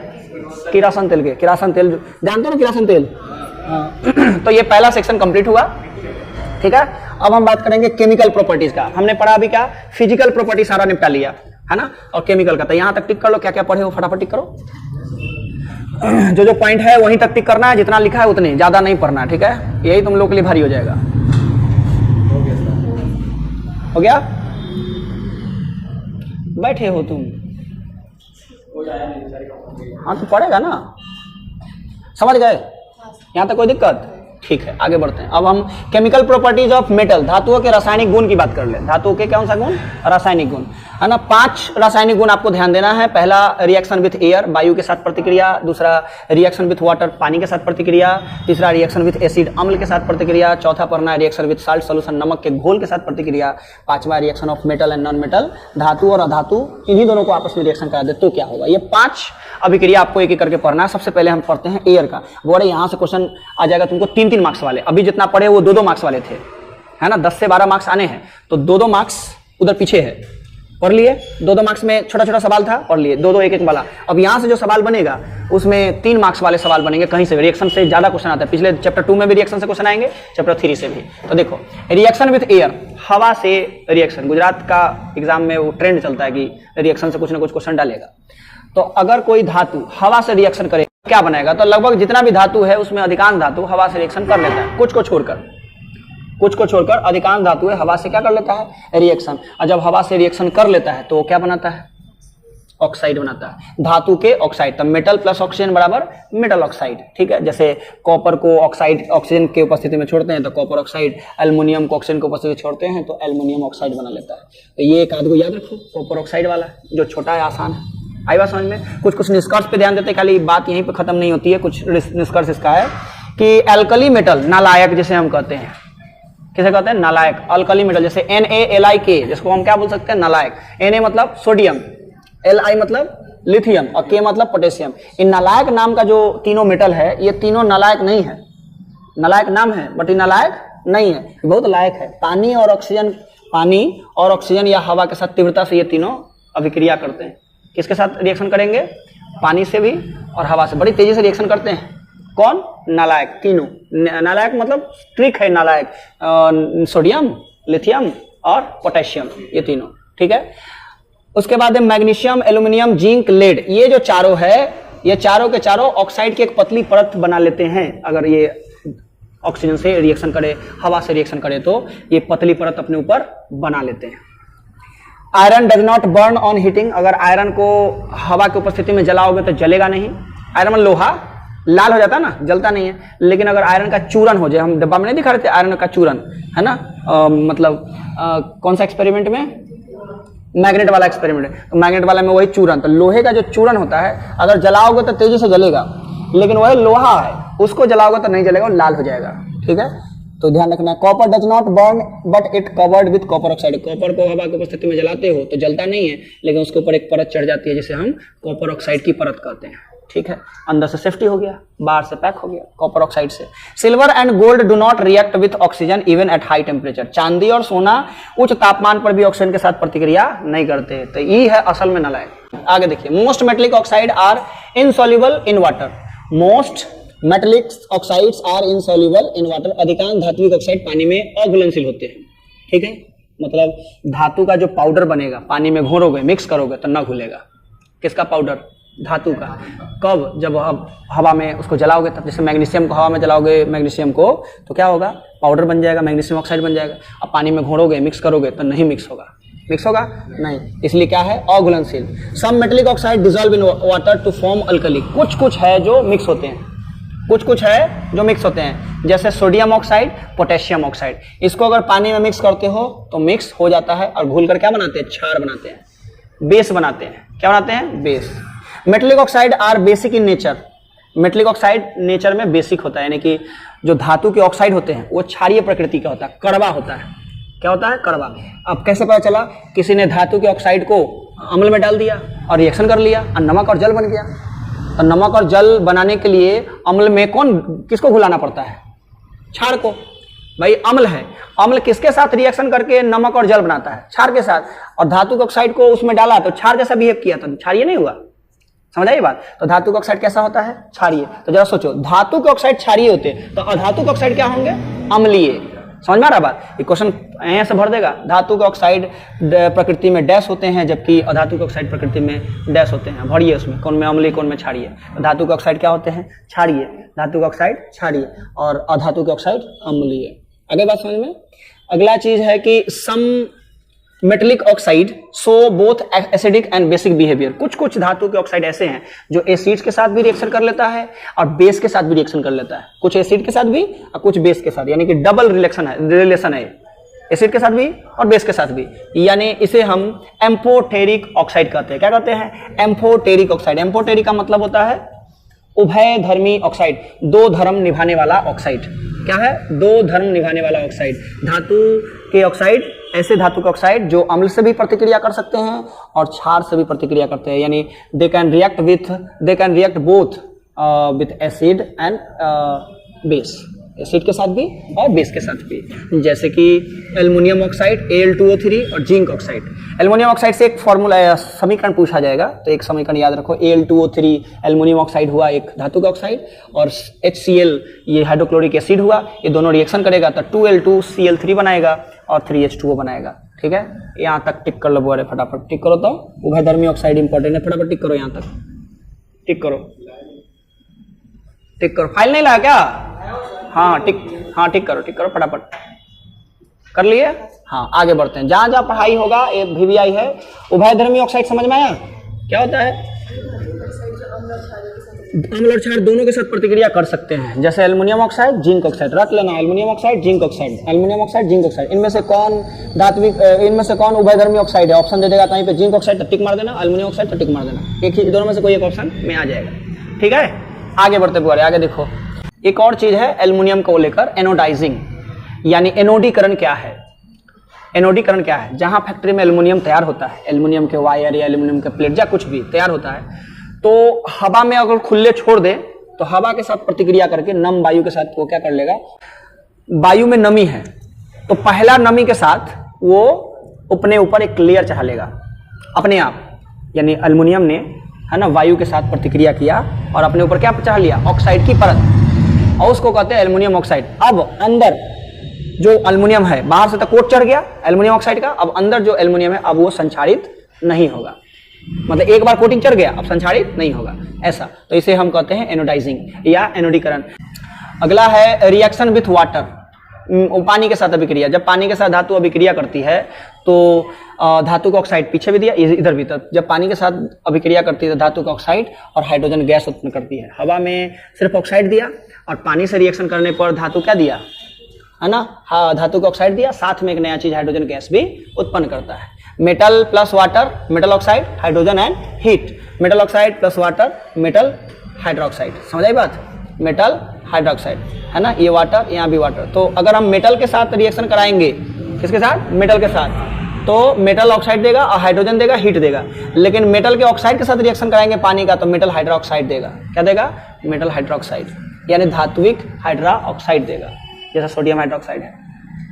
किरासन तेल के। किरासन तेल जानते हो ना, किरासन तेल। तो ये पहला सेक्शन कंप्लीट हुआ, ठीक है। अब हम बात करेंगे केमिकल प्रॉपर्टीज का। हमने पढ़ा अभी क्या? फिजिकल प्रॉपर्टी सारा निपटा लिया है ना, और केमिकल का। तो यहां तक टिक कर लो, क्या क्या पढ़े हो फटाफट टिक करो। जो जो पॉइंट है वहीं तक टिक करना है, जितना लिखा है उतने, ज्यादा नहीं पढ़ना, ठीक है। यही तुम लोग के लिए भारी हो जाएगा। हो गया? बैठे हो तुम? हाँ तो पढ़ेगा ना, समझ गए? यहां तक कोई दिक्कत? ठीक है, आगे बढ़ते हैं। अब हम केमिकल प्रॉपर्टीज ऑफ मेटल, धातुओं के रासायनिक गुण की बात कर ले। धातुओं के कौन सा गुण? रासायनिक गुण, है ना। 5 रासायनिक गुण आपको ध्यान देना है। पहला रिएक्शन विथ एयर, वायु के साथ प्रतिक्रिया। दूसरा रिएक्शन विथ वाटर, पानी के साथ प्रतिक्रिया। तीसरा रिएक्शन विथ एसिड, अम्ल के साथ प्रतिक्रिया। चौथा पढ़ना है रिएक्शन विथ साल्ट सॉल्यूशन, नमक के घोल के साथ प्रतिक्रिया। 5वां reaction of metal and non metal, धातु और अधातु, इन्हीं दोनों को आपस में रिएक्शन करा दे तो क्या होगा। ये 5 अभिक्रिया आपको एक एक करके पढ़ना है। सबसे पहले हम पढ़ते हैं एयर का। बोले यहाँ से क्वेश्चन आ जाएगा तुमको 3-3 मार्क्स वाले। अभी जितना पढ़े वो 2-2 मार्क्स वाले थे, है ना। 10 से 12 मार्क्स आने हैं, तो 2-2 मार्क्स उधर पीछे है, पढ़ लिए। 2-2 मार्क्स में छोटा छोटा सवाल था, पढ़ लिए। 2-2 एक-एक वाला। अब यहाँ से जो सवाल बनेगा उसमें 3 मार्क्स वाले सवाल बनेंगे। कहीं से रिएक्शन से ज्यादा क्वेश्चन आता है। पिछले चैप्टर 2 में भी रिएक्शन से क्वेश्चन आएंगे, चैप्टर 3 से भी। तो देखो, रिएक्शन विथ एयर, हवा से रिएक्शन। गुजरात का एग्जाम में वो ट्रेंड चलता है कि रिएक्शन से कुछ ना कुछ क्वेश्चन डालेगा। तो अगर कोई धातु हवा से रिएक्शन करे क्या बनाएगा? तो लगभग जितना भी धातु है उसमें अधिकांश धातु हवा से रिएक्शन कर लेता है, कुछ को छोड़कर अधिकांश धातु हवा से क्या कर लेता है? रिएक्शन। और जब हवा से रिएक्शन कर लेता है तो क्या बनाता है? ऑक्साइड बनाता है, धातु के ऑक्साइड। तो मेटल प्लस ऑक्सीजन बराबर मेटल ऑक्साइड, ठीक है। जैसे कॉपर को ऑक्साइड ऑक्सीजन के उपस्थिति में छोड़ते हैं तो कॉपर ऑक्साइड, एल्युमिनियम को ऑक्सीजन की उपस्थिति में छोड़ते हैं तो एल्युमिनियम ऑक्साइड बना लेता है। तो ये एक आध को याद रखो, कॉपर ऑक्साइड वाला जो छोटा है, आसान है। आई बात समझ में? कुछ निष्कर्ष पे ध्यान देते, खाली बात यहीं पे खत्म नहीं होती है। कुछ निष्कर्ष इसका है कि एल्कली मेटल नालायक जिसे हम कहते हैं, किसे कहते हैं? नालायक। अल्कली मेटल जैसे NaLiK, जिसको हम क्या बोल सकते हैं? नालायक। Na मतलब सोडियम, Li मतलब लिथियम और K मतलब पोटेशियम। इन नालायक नाम का जो तीनों मेटल है, ये तीनों नालायक नहीं है। नालायक नाम है बट ये नालायक नहीं है, बहुत लायक है। पानी और ऑक्सीजन या हवा के साथ तीव्रता से ये तीनों अभिक्रिया करते हैं। किसके साथ रिएक्शन करेंगे? पानी से भी और हवा से बड़ी तेजी से रिएक्शन करते हैं। कौन? नालायक। तीनों नालायक मतलब ट्रिक है नालायक, सोडियम, लिथियम और पोटेशियम, ये तीनों, ठीक है। उसके बाद है मैग्नीशियम, एल्यूमिनियम, जिंक, लेड। ये जो चारों है, ये चारों के चारों ऑक्साइड की एक पतली परत बना लेते हैं। अगर ये ऑक्सीजन से रिएक्शन करे, हवा से रिएक्शन करे तो ये पतली परत अपने ऊपर बना लेते हैं। Iron does not burn on heating. अगर आयरन को हवा की उपस्थिति में जलाओगे तो जलेगा नहीं। आयरन में लोहा लाल हो जाता है ना, जलता नहीं है। लेकिन अगर आयरन का चूरन हो जाए, हम डब्बा में नहीं दिखा रहे थे आयरन का चूरन, है ना, कौन सा एक्सपेरिमेंट में? मैग्नेट वाला एक्सपेरिमेंट है। तो मैग्नेट वाला में वही चूरन, तो लोहे का जो चूरन होता है अगर जलाओगे तो तेजी से जलेगा, लेकिन वही लोहा है, उसको जलाओगे तो नहीं जलेगा, वो लाल हो जाएगा, ठीक है। तो ध्यान रखना, copper does not burn but it covered with copper oxide. Copper को हवा की उपस्थिति में जलाते हो तो जलता नहीं है, लेकिन उसके ऊपर एक परत चढ़ जाती है जिसे हम कॉपर ऑक्साइड की परत कहते हैं, ठीक है। अंदर से सेफ्टी हो गया, बाहर से पैक हो गया कॉपर ऑक्साइड से। Silver and gold do not react with oxygen even at high temperature. चांदी और सोना उच्च तापमान पर भी ऑक्सीजन के साथ प्रतिक्रिया नहीं करते। तो ये है असल में नालायक। आगे देखिए, most metallic oxide are insoluble in water. Most metallic oxides are insoluble in water. अधिकांश धात्विक ऑक्साइड पानी में अघुलनशील होते हैं, ठीक है। मतलब धातु का जो पाउडर बनेगा, पानी में घोरोगे, मिक्स करोगे तो ना घुलेगा। किसका पाउडर? धातु का। कब? जब आप हवा में उसको जलाओगे, तब जैसे मैग्नीशियम को हवा में जलाओगे, मैग्नीशियम को, तो क्या होगा? पाउडर बन जाएगा, मैग्नीशियम ऑक्साइड बन जाएगा। अब पानी में घोरोगे, मिक्स करोगे तो नहीं मिक्स होगा। मिक्स होगा नहीं, इसलिए क्या है? अघुलनशील। Some metallic oxide dissolve in water to form alkali. कुछ है जो मिक्स होते हैं, कुछ है जो मिक्स होते हैं, जैसे सोडियम ऑक्साइड, पोटेशियम ऑक्साइड। इसको अगर पानी में मिक्स करते हो तो मिक्स हो जाता है और घुल कर क्या बनाते हैं? क्षार बनाते हैं, बेस बनाते हैं। क्या बनाते हैं? Base. Metallic oxide are basic in nature. Metallic oxide nature में बेसिक होता है, यानी कि जो धातु के ऑक्साइड होते हैं वो क्षारीय प्रकृति का होता है, कड़वा होता है। क्या होता है? कड़वा। अब कैसे पता चला? किसी ने धातु के ऑक्साइड को अम्ल में डाल दिया और रिएक्शन कर लिया और नमक और जल बन गया। तो नमक और जल बनाने के लिए अम्ल में किसको घुलाना पड़ता है? क्षार को। भाई अम्ल है, अम्ल किसके साथ रिएक्शन करके नमक और जल बनाता है? क्षार के साथ। और धातु के ऑक्साइड को उसमें डाला तो क्षार जैसा बिहेव किया, तो क्षारीय नहीं हुआ। समझ आई बात? तो धातु का ऑक्साइड कैसा होता है? क्षारीय। तो जरा सोचो, धातु के ऑक्साइड क्षारीय होते हैं तो अधातु के ऑक्साइड क्या होंगे? अम्लीय। समझ में आ रहा बात? ये क्वेश्चन यहाँ से भर देगा। धातु के ऑक्साइड प्रकृति में डैश होते हैं, जबकि अधातु के ऑक्साइड प्रकृति में डैश होते हैं। भरिए उसमें, कौन में अम्लीय, कौन में क्षारीय। धातु के ऑक्साइड क्या होते हैं? क्षारीय। धातु के ऑक्साइड क्षारीय और अधातु के ऑक्साइड अम्लीय। आगे बात समझ में? अगला चीज है कि some metallic oxide show both acidic and basic behaviour. कुछ धातु के ऑक्साइड ऐसे हैं जो एसिड्स के साथ भी रिएक्शन कर लेता है और बेस के साथ भी रिएक्शन कर लेता है। कुछ एसिड के साथ भी और कुछ बेस के साथ, यानी कि डबल रिलेशन है, एसिड के साध भी और बेस के साथ भी। यानी इसे हम एम्फोटेरिक ऑक्साइड कहते हैं। क्या कहते हैं? Amphoteric oxide. एम्फोटेरिक का मतलब होता है उभय धर्मी ऑक्साइड, दो धर्म निभाने वाला ऑक्साइड। क्या है? दो धर्म निभाने वाला ऑक्साइड। धातु के ऑक्साइड ऐसे धातु के ऑक्साइड जो अम्ल से भी प्रतिक्रिया कर सकते हैं और क्षार से भी प्रतिक्रिया करते हैं, यानी they can react both with acid and base. Acid के साथ भी और बेस के साथ भी, जैसे कि एल्युमिनियम ऑक्साइड Al2O3 और जिंक ऑक्साइड। एल्युमिनियम ऑक्साइड से एक फॉर्मूला समीकरण पूछा जाएगा, तो एक समीकरण याद रखो। Al2O3 एल्युमिनियम ऑक्साइड हुआ एक धातु का ऑक्साइड, और HCl ये हाइड्रोक्लोरिक एसिड हुआ। ये दोनों रिएक्शन करेगा तो 2Al2Cl3 बनाएगा और 3H2O बनाएगा। ठीक है, यहाँ तक टिक कर लो बोरे, फटाफट टिक करो। तो उभयधर्मी ऑक्साइड इंपॉर्टेंट है, फटाफट टिक करो, यहाँ तक टिक करो, टिक करो। फाइल नहीं लाया क्या? हाँ टिक करो फटाफट। कर लिए? हाँ, आगे बढ़ते हैं। जहां जहां पढ़ाई होगा ये VVI है। उभयधर्मी ऑक्साइड समझ में आया? क्या होता है? अम्ल और क्षार दोनों के साथ प्रतिक्रिया कर सकते हैं, जैसे एल्युमिनियम ऑक्साइड, जिंक ऑक्साइड। रख लेना, aluminium oxide, zinc oxide, aluminium oxide, zinc oxide. इनमें से कौन धात्विक, इनमें से कौन उभयधर्मी ऑक्साइड है? ऑप्शन दे देगा कहीं पे, जिंक ऑक्साइड तो टिक मार देना, एल्युमिनियम ऑक्साइड तो टिक मार देना। एक ही दोनों में से कोई एक ऑप्शन में आ जाएगा। ठीक है, आगे बढ़ते हुए आगे देखो, एक और चीज है एल्युमिनियम को लेकर, एनोडाइजिंग, यानी एनोडीकरण क्या है? एनोडीकरण क्या है? जहां फैक्ट्री में एल्युमिनियम तैयार होता है, एल्युमिनियम के वायर या एल्युमिनियम के प्लेट या कुछ भी तैयार होता है, तो हवा में अगर खुले छोड़ दे तो हवा के साथ प्रतिक्रिया करके नम वायु के साथ वो क्या कर लेगा? वायु में नमी है तो पहला नमी के साथ वो अपने ऊपर एक लेयर चढ़ा लेगा अपने आप, यानी एल्युमिनियम ने, है ना, वायु के साथ प्रतिक्रिया किया और अपने ऊपर क्या चढ़ा लिया? ऑक्साइड की परत, और उसको कहते हैं एल्युमिनियम ऑक्साइड। अब अंदर जो एल्युमिनियम है, बाहर से तो कोट चढ़ गया एल्युमिनियम ऑक्साइड का, अब अंदर जो एल्युमिनियम है अब वो संक्षारित नहीं होगा, मतलब एक बार कोटिंग चढ़ गया अब संक्षारित नहीं होगा, ऐसा। तो इसे हम कहते हैं एनोडाइजिंग या एनोडीकरण। अगला है रिएक्शन विथ वाटर, पानी के साथ अभिक्रिया। जब पानी के साथ धातु अभिक्रिया करती है तो धातु का ऑक्साइड, पीछे भी दिया इधर भी, तब जब पानी के साथ अभिक्रिया करती है तो धातु का ऑक्साइड और हाइड्रोजन गैस उत्पन्न करती है। हवा में सिर्फ ऑक्साइड दिया और पानी से रिएक्शन करने पर धातु क्या दिया, है ना, हाँ, धातु का ऑक्साइड दिया, साथ में एक नया चीज हाइड्रोजन गैस भी उत्पन्न करता है। Metal plus water, metal oxide, hydrogen and heat. Metal oxide plus water, metal hydroxide. समझ आई बात? मेटल हाइड्रोक्साइड, है ना, ये वाटर, यहाँ भी वाटर। तो अगर हम मेटल के साथ रिएक्शन कराएंगे, किसके साथ? मेटल के साथ, तो मेटल ऑक्साइड देगा और हाइड्रोजन देगा, हीट देगा। लेकिन मेटल के ऑक्साइड के साथ रिएक्शन कराएंगे पानी का तो मेटल हाइड्रोक्साइड देगा। क्या देगा? मेटल हाइड्रोक्साइड, यानी धात्विक हाइड्रा ऑक्साइड देगा, जैसा सोडियम हाइड्रोक्साइड है।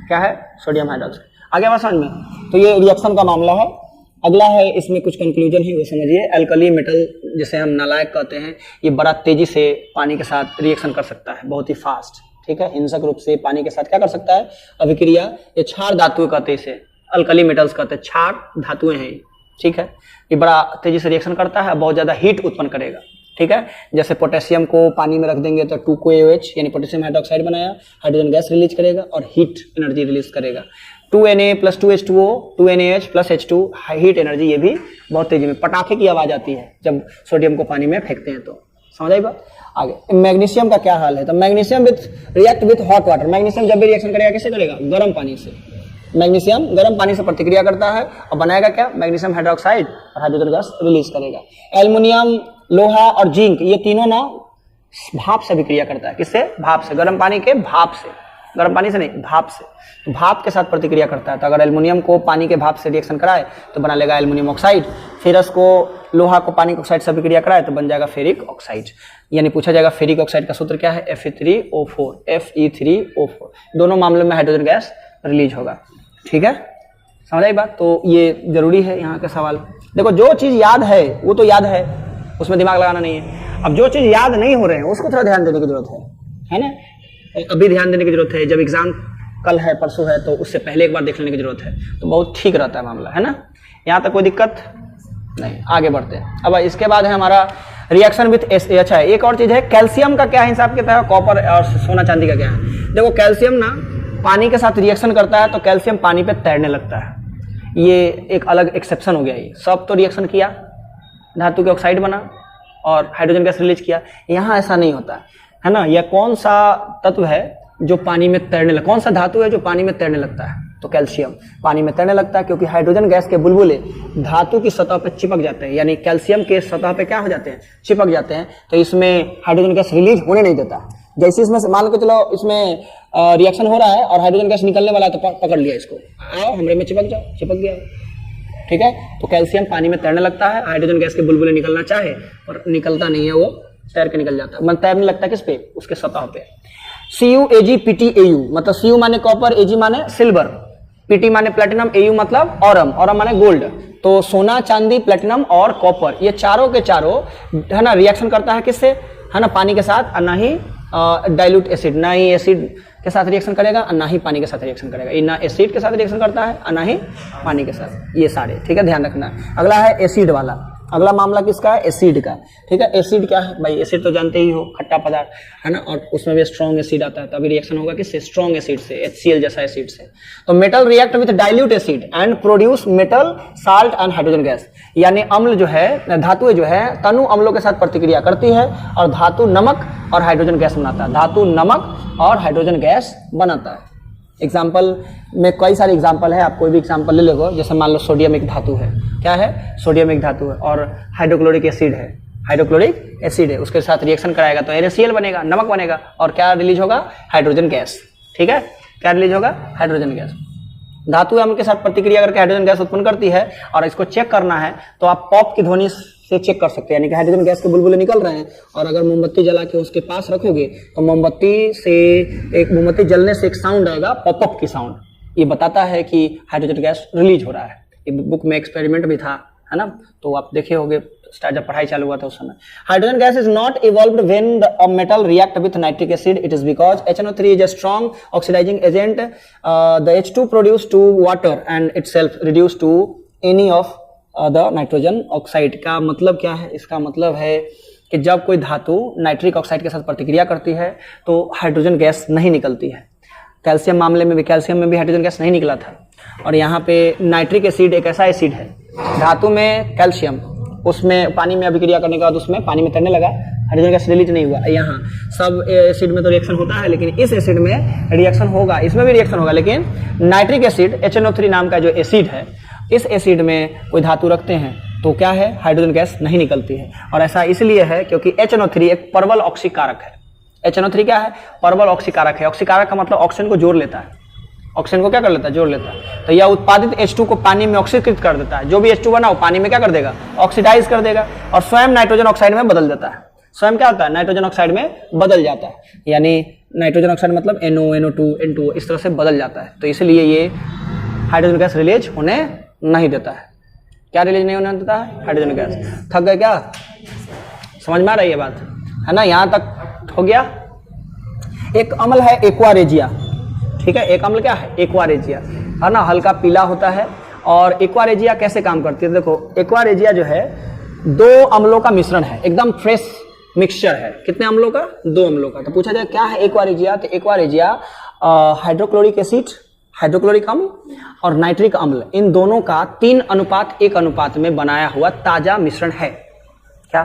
क्या है? Sodium hydroxide. आगे बात समझ में? तो ये रिएक्शन का मामला है। अगला है, इसमें कुछ कंक्लूजन है वो समझिए। अल्कली मेटल, जिसे हम नालायक कहते हैं, ये बड़ा तेजी से पानी के साथ रिएक्शन कर सकता है, बहुत ही फास्ट। ठीक है, हिंसक रूप से पानी के साथ क्या कर सकता है? अभिक्रिया। ये क्षार धातु कहते हैं, इसे अल्कली मेटल्स कहते हैं, क्षार धातुएं हैं। ठीक है, ये बड़ा तेजी से रिएक्शन करता है, बहुत ज्यादा हीट उत्पन्न करेगा। ठीक है, जैसे पोटेशियम को पानी में रख देंगे तो 2COOH यानी पोटेशियम हाइड्रोक्साइड बनाया, हाइड्रोजन गैस रिलीज करेगा और हीट एनर्जी रिलीज करेगा। 2Na plus 2H2O, 2NaH plus H2, heat energy, ये भी बहुत तेजी में, पटाखे की आवाज आती है जब सोडियम को पानी में फेंकते हैं। तो समझ आई बात? आगे मैग्नीशियम का क्या हाल है? तो magnesium react with hot water. Magnesium जब भी रिएक्शन करेगा किससे करेगा? गर्म पानी से। मैग्नीशियम गर्म पानी से प्रतिक्रिया करता है और बनाएगा क्या? मैग्नीशियम हाइड्रोक्साइड और हाइड्रोजन गैस रिलीज करेगा। एल्युमिनियम, लोहा और जिंक, ये तीनों ना भाप से अभिक्रिया करता है। किससे? भाप से। गर्म पानी के भाप से, गर्म पानी से नहीं, भाप से। भाप के साथ प्रतिक्रिया करता है। तो अगर एल्युमिनियम को पानी के भाप से रिएक्शन कराए तो बना लेगा एल्युमिनियम ऑक्साइड। फेरस को, लोहा को पानी के ऑक्साइड से अभिक्रिया कराए तो बन जाएगा फेरिक ऑक्साइड। यानी पूछा जाएगा फेरिक ऑक्साइड का सूत्र क्या है? Fe3O4, Fe3O4। दोनों मामलों में हाइड्रोजन गैस रिलीज होगा। ठीक है, समझ आई बात? तो ये जरूरी है यहाँ का सवाल। देखो, जो चीज याद है वो तो याद है, उसमें दिमाग लगाना नहीं है। अब जो चीज याद नहीं हो रहे हैं उसको थोड़ा ध्यान देने की जरूरत है ना? अभी ध्यान देने की जरूरत है, जब एग्जाम कल है परसों है तो उससे पहले एक बार देख लेने की जरूरत है, तो बहुत ठीक रहता है मामला, है ना? यहाँ तक कोई दिक्कत नहीं। आगे बढ़ते हैं। अब इसके बाद है हमारा रिएक्शन विथ एस। अच्छा है, एक और चीज है, कैल्शियम का क्या हिसाब किताब है, कॉपर और सोना चांदी का क्या है? देखो, कैल्शियम ना पानी के साथ रिएक्शन करता है तो कैल्शियम पानी पे तैरने लगता है। ये एक अलग एक्सेप्शन हो गया। ये सब तो रिएक्शन किया, धातु के ऑक्साइड बना और हाइड्रोजन गैस रिलीज किया। यहाँ ऐसा नहीं होता है ना? यह कौन सा तत्व है जो पानी में तैरने लगता है? कौन सा धातु है जो पानी में तैरने लगता है? तो कैल्शियम पानी में तैरने लगता है, क्योंकि हाइड्रोजन गैस के बुलबुले धातु की सतह पर चिपक जाते हैं, यानी कैल्शियम के सतह पे क्या हो जाते हैं? चिपक जाते हैं। तो इसमें हाइड्रोजन गैस रिलीज होने नहीं देता। जैसे इसमें मान के चलो इसमें रिएक्शन हो रहा है और हाइड्रोजन गैस निकलने वाला है तो पकड़ लिया इसको, आओ हमरे में चिपक जाओ, चिपक गया। ठीक है, तो कैल्शियम पानी में तैरने लगता है, हाइड्रोजन गैस के बुलबुले निकलना चाहे और निकलता नहीं है, वो तैर के निकल जाता है। मतलब तैरने लगता है किस पे? उसके सतह पे। CuAgPtAu, मतलब Cu माने कॉपर, Ag माने सिल्वर, Pt माने प्लेटिनम, Au मतलब ऑरम, ऑरम माने गोल्ड। तो सोना, चांदी, प्लेटिनम और कॉपर, ये चारों के चारों, है ना, रिएक्शन करता है किससे? है ना, पानी के साथ, और ना ही डाइल्यूट एसिड, ना ही एसिड के साथ रिएक्शन करेगा और ना ही पानी के साथ रिएक्शन करेगा। ये ना एसिड के साथ रिएक्शन करता है और ना ही पानी के साथ, ये सारे। ठीक है, ध्यान रखना। अगला है एसिड वाला। अगला मामला किसका है, एसिड का। ठीक है, एसिड क्या है भाई, एसिड तो जानते ही हो, खट्टा पदार्थ है ना, और उसमें भी स्ट्रॉन्ग एसिड आता है, तभी रिएक्शन होगा किससे, स्ट्रॉन्ग एसिड से, HCl जैसा एसिड से। तो metal react with dilute acid and produce metal salt and hydrogen gas, यानी अम्ल जो है, धातुएं जो है तनु अम्लों के साथ प्रतिक्रिया करती है और धातु नमक और हाइड्रोजन गैस बनाता है, धातु नमक और हाइड्रोजन गैस बनाता है। एग्जाम्पल में कई सारे एग्जाम्पल है, आप कोई भी एग्जाम्पल ले लो, जैसे मान लो सोडियम एक धातु है, क्या है, सोडियम एक धातु है, और हाइड्रोक्लोरिक एसिड है, हाइड्रोक्लोरिक एसिड है, उसके साथ रिएक्शन कराएगा तो NaCl बनेगा, नमक बनेगा, और क्या रिलीज होगा, हाइड्रोजन गैस। ठीक है, क्या रिलीज होगा, हाइड्रोजन गैस। धातु अम्ल के साथ प्रतिक्रिया करके हाइड्रोजन गैस उत्पन्न करती है, और इसको चेक करना है तो आप पॉप की ध्वनि से चेक कर सकते हैं, यानी कि हाइड्रोजन गैस के बुलबुले निकल रहे हैं, और अगर मोमबत्ती जला के उसके पास रखोगे तो मोमबत्ती जलने से एक साउंड आएगा, पॉपअप की साउंड, ये बताता है कि हाइड्रोजन गैस रिलीज हो रहा है। ये बुक में एक्सपेरिमेंट भी था, है ना, तो आप देखे होंगे जब पढ़ाई चालू हुआ था उस समय। Hydrogen gas is not evolved when the metal react with nitric acid, it is because HNO3 is a strong oxidizing agent, the H2 produce to water and itself reduce to any of the nitrogen oxide. का मतलब क्या है, इसका मतलब है कि जब कोई धातु नाइट्रिक ऑक्साइड के साथ प्रतिक्रिया करती है तो हाइड्रोजन गैस नहीं निकलती है। कैल्शियम मामले में भी, कैल्शियम में भी हाइड्रोजन गैस नहीं निकला था, और यहाँ पे नाइट्रिक एसिड एक ऐसा एसिड है, धातु में कैल्शियम, उसमें पानी में अभिक्रिया करने के बाद उसमें पानी में तैरने लगा, हाइड्रोजन गैस रिलीज नहीं हुआ। यहाँ सब एसिड में तो रिएक्शन होता है, लेकिन इस एसिड में रिएक्शन होगा, इसमें भी रिएक्शन होगा, लेकिन नाइट्रिक एसिड HNO3 नाम का जो एसिड है, इस एसिड में कोई धातु रखते हैं तो क्या है, हाइड्रोजन गैस नहीं निकलती है। और ऐसा इसलिए है क्योंकि HNO3 एक परवल ऑक्सीकारक है। HNO3 क्या है, परवल ऑक्सीकारक है। ऑक्सीकारक का मतलब ऑक्सीजन को जोड़ लेता है, ऑक्सीजन को क्या कर लेता है, जोड़ लेता है। तो यह उत्पादित H2 को पानी में ऑक्सीकृत कर देता है, जो भी H2 बना वो पानी में क्या कर देगा, ऑक्सीडाइज कर देगा, और स्वयं नाइट्रोजन ऑक्साइड में बदल देता है। स्वयं क्या होता है, नाइट्रोजन ऑक्साइड में बदल जाता है, यानी नाइट्रोजन ऑक्साइड मतलब NO, NO2, N2 इस तरह से बदल जाता है। तो इसलिए ये हाइड्रोजन गैस रिलीज होने नहीं देता है। क्या रिलीज नहीं होने देता है, हाइड्रोजन गैस। थक गए क्या, समझ में आ रही है बात, है ना, यहाँ तक हो गया। एक अम्ल है एक्वारेजिया, ठीक है, एक अम्ल क्या है, एक्वारेजिया, है ना, हल्का पीला होता है। और एक्वारेजिया कैसे काम करती है, देखो एक्वारेजिया जो है दो अम्लों का मिश्रण है, एकदम फ्रेश मिक्सचर है। कितने अम्लों का, दो अम्लों का। तो पूछा जाए क्या है एक्वारेजिया, तो एक्वारेजिया हाइड्रोक्लोरिक एसिड, हाइड्रोक्लोरिक अम्ल और नाइट्रिक अम्ल, इन दोनों का 3:1 अनुपात में बनाया हुआ ताजा मिश्रण है। क्या,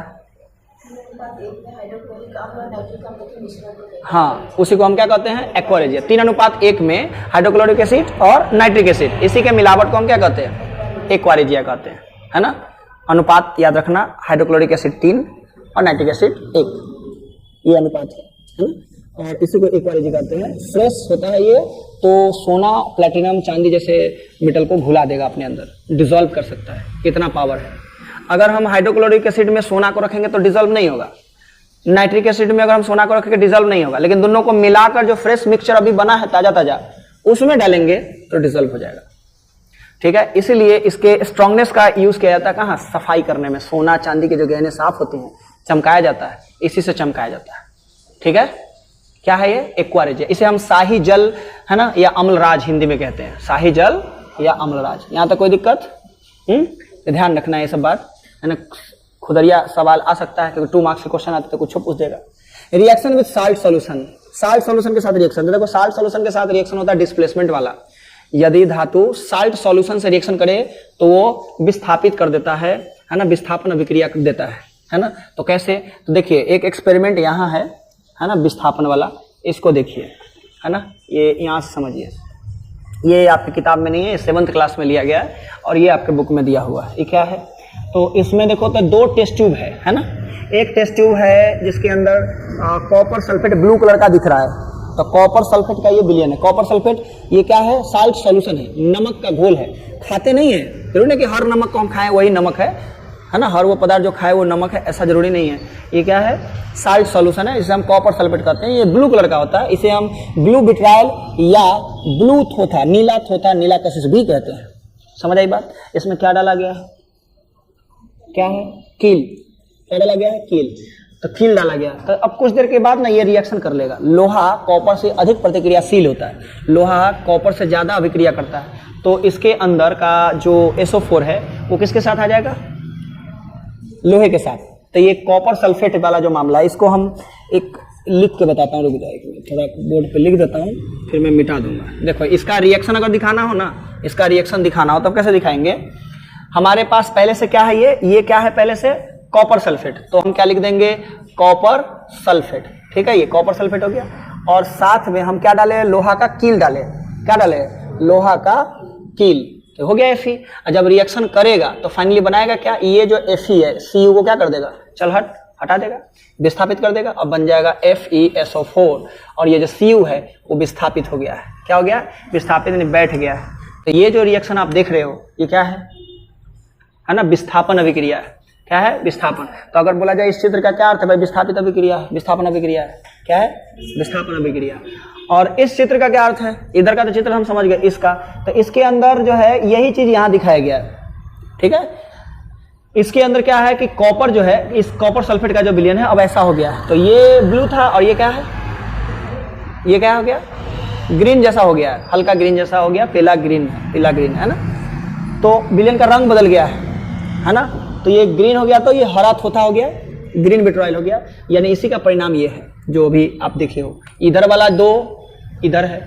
हाँ, उसी को हम क्या कहते हैं, एक्वारेजिया। 3:1 में हाइड्रोक्लोरिक एसिड और नाइट्रिक एसिड, इसी के मिलावट को हम क्या कहते हैं, एक्वारेजिया कहते हैं, है ना। अनुपात याद रखना, हाइड्रोक्लोरिक एसिड 3 और नाइट्रिक एसिड 1, ये अनुपात है ना, और इसी को एक्वारेजिया कहते हैं। फ्रेश होता है ये, तो सोना, प्लेटिनम, चांदी जैसे मेटल को घुला देगा अपने अंदर, डिसॉल्व कर सकता है, कितना पावर है। अगर हम हाइड्रोक्लोरिक एसिड में सोना को रखेंगे तो डिसॉल्व नहीं होगा, नाइट्रिक एसिड में अगर हम सोना को रखेंगे डिसॉल्व नहीं होगा, लेकिन दोनों को मिलाकर जो फ्रेश मिक्सचर अभी बना है ताजा ताजा, उसमें डालेंगे तो डिसॉल्व हो जाएगा। ठीक है, इसीलिए इसके स्ट्रांगनेस का यूज किया जाता है कहाँ, सफाई करने में। सोना चांदी के जो गहने साफ होते हैं, चमकाया जाता है, इसी से चमकाया जाता है। ठीक है, क्या है ये, एक्वारेजिया। इसे हम शाही जल, है ना, या अम्लराज हिंदी में कहते हैं, शाही जल या अम्लराज। यहाँ तक कोई दिक्कत, ध्यान रखना है ये सब बात, है ना। खुदरिया सवाल आ सकता है, क्योंकि 2 मार्क्स के क्वेश्चन आते तो कुछ पूछ देगा। Reaction with salt solution, salt solution के साथ रिएक्शन, देखो साल्ट सॉल्यूशन के साथ रिएक्शन होता है डिस्प्लेसमेंट वाला। यदि धातु साल्ट सॉल्यूशन से रिएक्शन करे तो वो विस्थापित कर देता है ना, विस्थापन अभिक्रिया कर देता है ना। तो कैसे, तो देखिए एक एक्सपेरिमेंट यहाँ है ना, विस्थापन वाला, इसको देखिए, है ना, ये यहाँ से समझिए। ये आपकी किताब में नहीं है, 7th क्लास में लिया गया है, और ये आपके बुक में दिया हुआ है। ये क्या है, तो इसमें देखो तो 2 टेस्ट ट्यूब है ना। एक टेस्ट ट्यूब है जिसके अंदर कॉपर सल्फेट ब्लू कलर का दिख रहा है, तो कॉपर सल्फेट का ये विलयन है। कॉपर सल्फेट ये क्या है, साल्ट सॉल्यूशन है, नमक का घोल है। खाते नहीं है, जरूरी नहीं कि हर नमक को हम खाएं वही नमक है ना, हर वो पदार्थ जो खाए वो नमक है, ऐसा जरूरी नहीं है। ये क्या है, साल्ट सॉल्यूशन है, इसे हम कॉपर सल्फेट कहते हैं। ये ब्लू कलर का होता है, इसे हम ब्लू विट्रायल या ब्लू थोथा, नीला थोथा, नीला कशिश भी कहते हैं। समझ आई बात। इसमें क्या डाला गया है, क्या है, कील। क्या डाला गया है, कील। तो कील डाला गया, तो अब कुछ देर के बाद ना ये रिएक्शन कर लेगा। लोहा कॉपर से अधिक प्रतिक्रियाशील होता है, लोहा कॉपर से ज्यादा अभिक्रिया करता है, तो इसके अंदर का जो SO4 है वो किसके साथ आ जाएगा, लोहे के साथ। तो ये कॉपर सल्फेट वाला जो मामला है, इसको हम एक लिख के बताता हूँ, रुक जाओ एक मिनट, थोड़ा बोर्ड पे लिख देता हूँ, फिर मैं मिटा दूंगा। देखो इसका रिएक्शन अगर दिखाना हो ना, इसका रिएक्शन दिखाना हो तब कैसे दिखाएंगे। हमारे पास पहले से क्या है, ये क्या है पहले से, कॉपर सल्फेट, तो हम क्या लिख देंगे, कॉपर सल्फेट, ठीक है, ये कॉपर सल्फेट हो गया। और साथ में हम क्या डाले, लोहा का कील डाले, क्या डाले, लोहा का कील, तो हो गया Fe। और जब रिएक्शन करेगा तो फाइनली बनाएगा क्या, ये जो Fe है Cu को क्या कर देगा, चल हटा देगा, विस्थापित कर देगा, अब बन जाएगा FeSO4। और ये जो Cu है वो विस्थापित हो गया है, क्या हो गया, विस्थापित नहीं, बैठ गया है। तो ये जो रिएक्शन आप देख रहे हो ये क्या है ना, विस्थापन अभिक्रिया है। क्या है, विस्थापन। तो अगर बोला जाए इस चित्र का क्या अर्थ है भाई, विस्थापित अभिक्रिया है, विस्थापन अभिक्रिया है, क्या है, विस्थापन अभिक्रिया। और इस चित्र का क्या अर्थ है, इधर का तो चित्र हम समझ गए, इसका तो इसके अंदर जो है यही चीज यहाँ दिखाया गया है, ठीक है। इसके अंदर क्या है कि कॉपर जो है, इस कॉपर सल्फेट का जो विलयन है अब ऐसा हो गया है। तो ये ब्लू था और ये क्या है, ये क्या हो गया, ग्रीन जैसा हो गया है, हल्का ग्रीन जैसा हो गया, पीला ग्रीन है ना। तो विलयन का रंग बदल गया है ना। तो ये ग्रीन हो गया, तो ये हरा थोथा हो गया, ग्रीन विट्रॉयल हो गया, यानी इसी का परिणाम ये है जो अभी आप देखे हो। इधर वाला 2 इधर है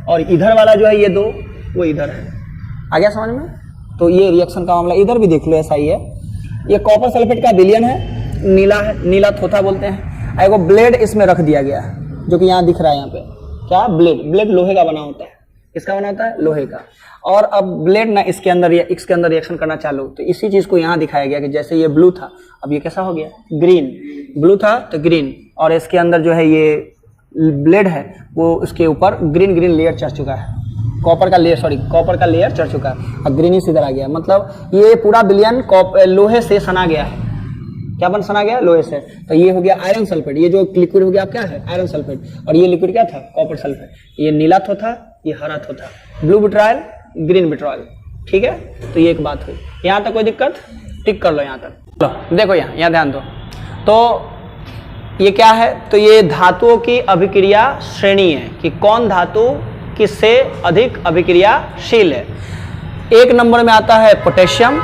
और इधर वाला जो है ये 2 वो इधर है। आ गया समझ में। तो ये रिएक्शन का मामला इधर भी देख लो, ऐसा ही है। ये कॉपर सल्फेट का विलयन है, नीला है, नीला थोथा बोलते हैं। एगो ब्लेड इसमें रख दिया गया है जो कि यहाँ दिख रहा है, यहाँ पे क्या, ब्लेड लोहे का बना होता है, किसका बना होता है, लोहे का। और अब ब्लेड ना इसके अंदर रिएक्शन करना चालू, तो इसी चीज को यहाँ दिखाया गया कि जैसे ये ब्लू था अब ये कैसा हो गया, ग्रीन, ब्लू था तो ग्रीन, और इसके अंदर जो है ये ब्लेड है वो उसके ऊपर ग्रीन लेयर चढ़ चुका है, कॉपर का लेयर चढ़ चुका है और ग्रीनिश इधर आ गया। मतलब ये पूरा विलयन लोहे से सना गया है, क्या बन सना गया, लोहे से। तो ये हो गया आयरन सल्फेट, ये जो लिक्विड हो गया क्या है, आयरन सल्फेट, और ये लिक्विड क्या था, कॉपर सल्फेट। ये नीला थोथा, ये हरा थोथा, ब्लू विट्रायल, ग्रीन विट्रॉयल, ठीक है। तो ये एक बात हुई। यहाँ तक कोई दिक्कत, टिक कर लो यहाँ तक। लो देखो यहाँ ध्यान दो। तो ये क्या है, तो ये धातुओं की अभिक्रिया श्रेणी है कि कौन धातु किससे अधिक अभिक्रियाशील है। 1 नंबर में आता है पोटेशियम,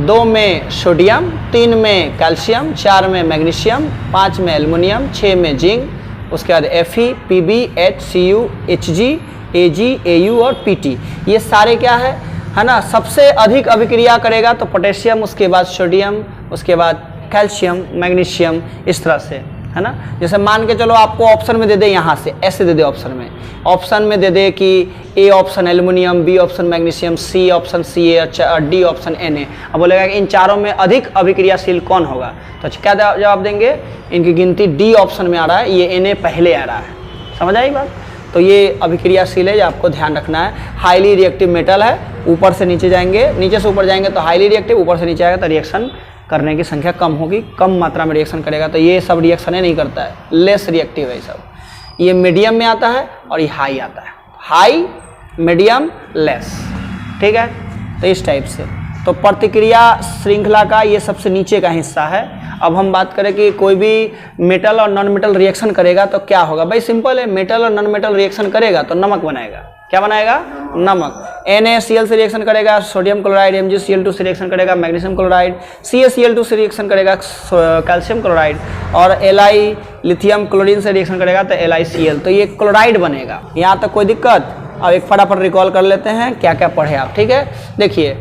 2 में सोडियम, 3 में कैल्शियम, 4 में मैग्नीशियम, 5 में एल्युमिनियम, 6 में जिंक, उसके बाद Fe, Pb, HCu, Hg, Ag, Au और Pt। ये सारे क्या है ना, सबसे अधिक अभिक्रिया करेगा तो पोटेशियम, उसके बाद सोडियम, उसके बाद कैल्शियम, मैग्नीशियम, इस तरह से है ना। जैसे मान के चलो आपको ऑप्शन में दे दे, यहाँ से ऐसे दे दे, ऑप्शन में दे दे कि A option aluminium, B option magnesium, C option Ca और डी ऑप्शन Na। अब बोलेगा कि इन चारों में अधिक अभिक्रियाशील कौन होगा, तो क्या जवाब देंगे, इनकी गिनती डी ऑप्शन में आ रहा है, ये Na पहले आ रहा है। समझ आई बात। तो ये अभिक्रियाशील है, ये आपको ध्यान रखना है। हाईली रिएक्टिव मेटल है, ऊपर से नीचे जाएंगे, नीचे से ऊपर जाएंगे तो हाईली रिएक्टिव, ऊपर से नीचे आएगा तो रिएक्शन करने की संख्या कम होगी, कम मात्रा में रिएक्शन करेगा। तो ये सब रिएक्शन नहीं करता है, लेस रिएक्टिव है सब। ये मीडियम में आता है और ये हाई आता है, हाई, मीडियम, लेस, ठीक है। तो इस टाइप से तो प्रतिक्रिया श्रृंखला का ये सबसे नीचे का हिस्सा है। अब हम बात करें कि कोई भी मेटल और नॉन मेटल रिएक्शन करेगा तो क्या होगा, भाई सिंपल है, मेटल और नॉन मेटल रिएक्शन करेगा तो नमक बनाएगा। क्या बनाएगा, नमक। NaCl से रिएक्शन करेगा सोडियम क्लोराइड, MgCl2 से रिएक्शन करेगा मैग्नीशियम क्लोराइड, CaCl2 से रिएक्शन करेगा कैल्शियम क्लोराइड, और Li लिथियम क्लोरीन से रिएक्शन करेगा तो LiCl, तो ये क्लोराइड बनेगा। यहाँ तक कोई दिक्कत। अब एक फटाफट रिकॉल कर लेते हैं क्या क्या पढ़े आप, ठीक है। देखिए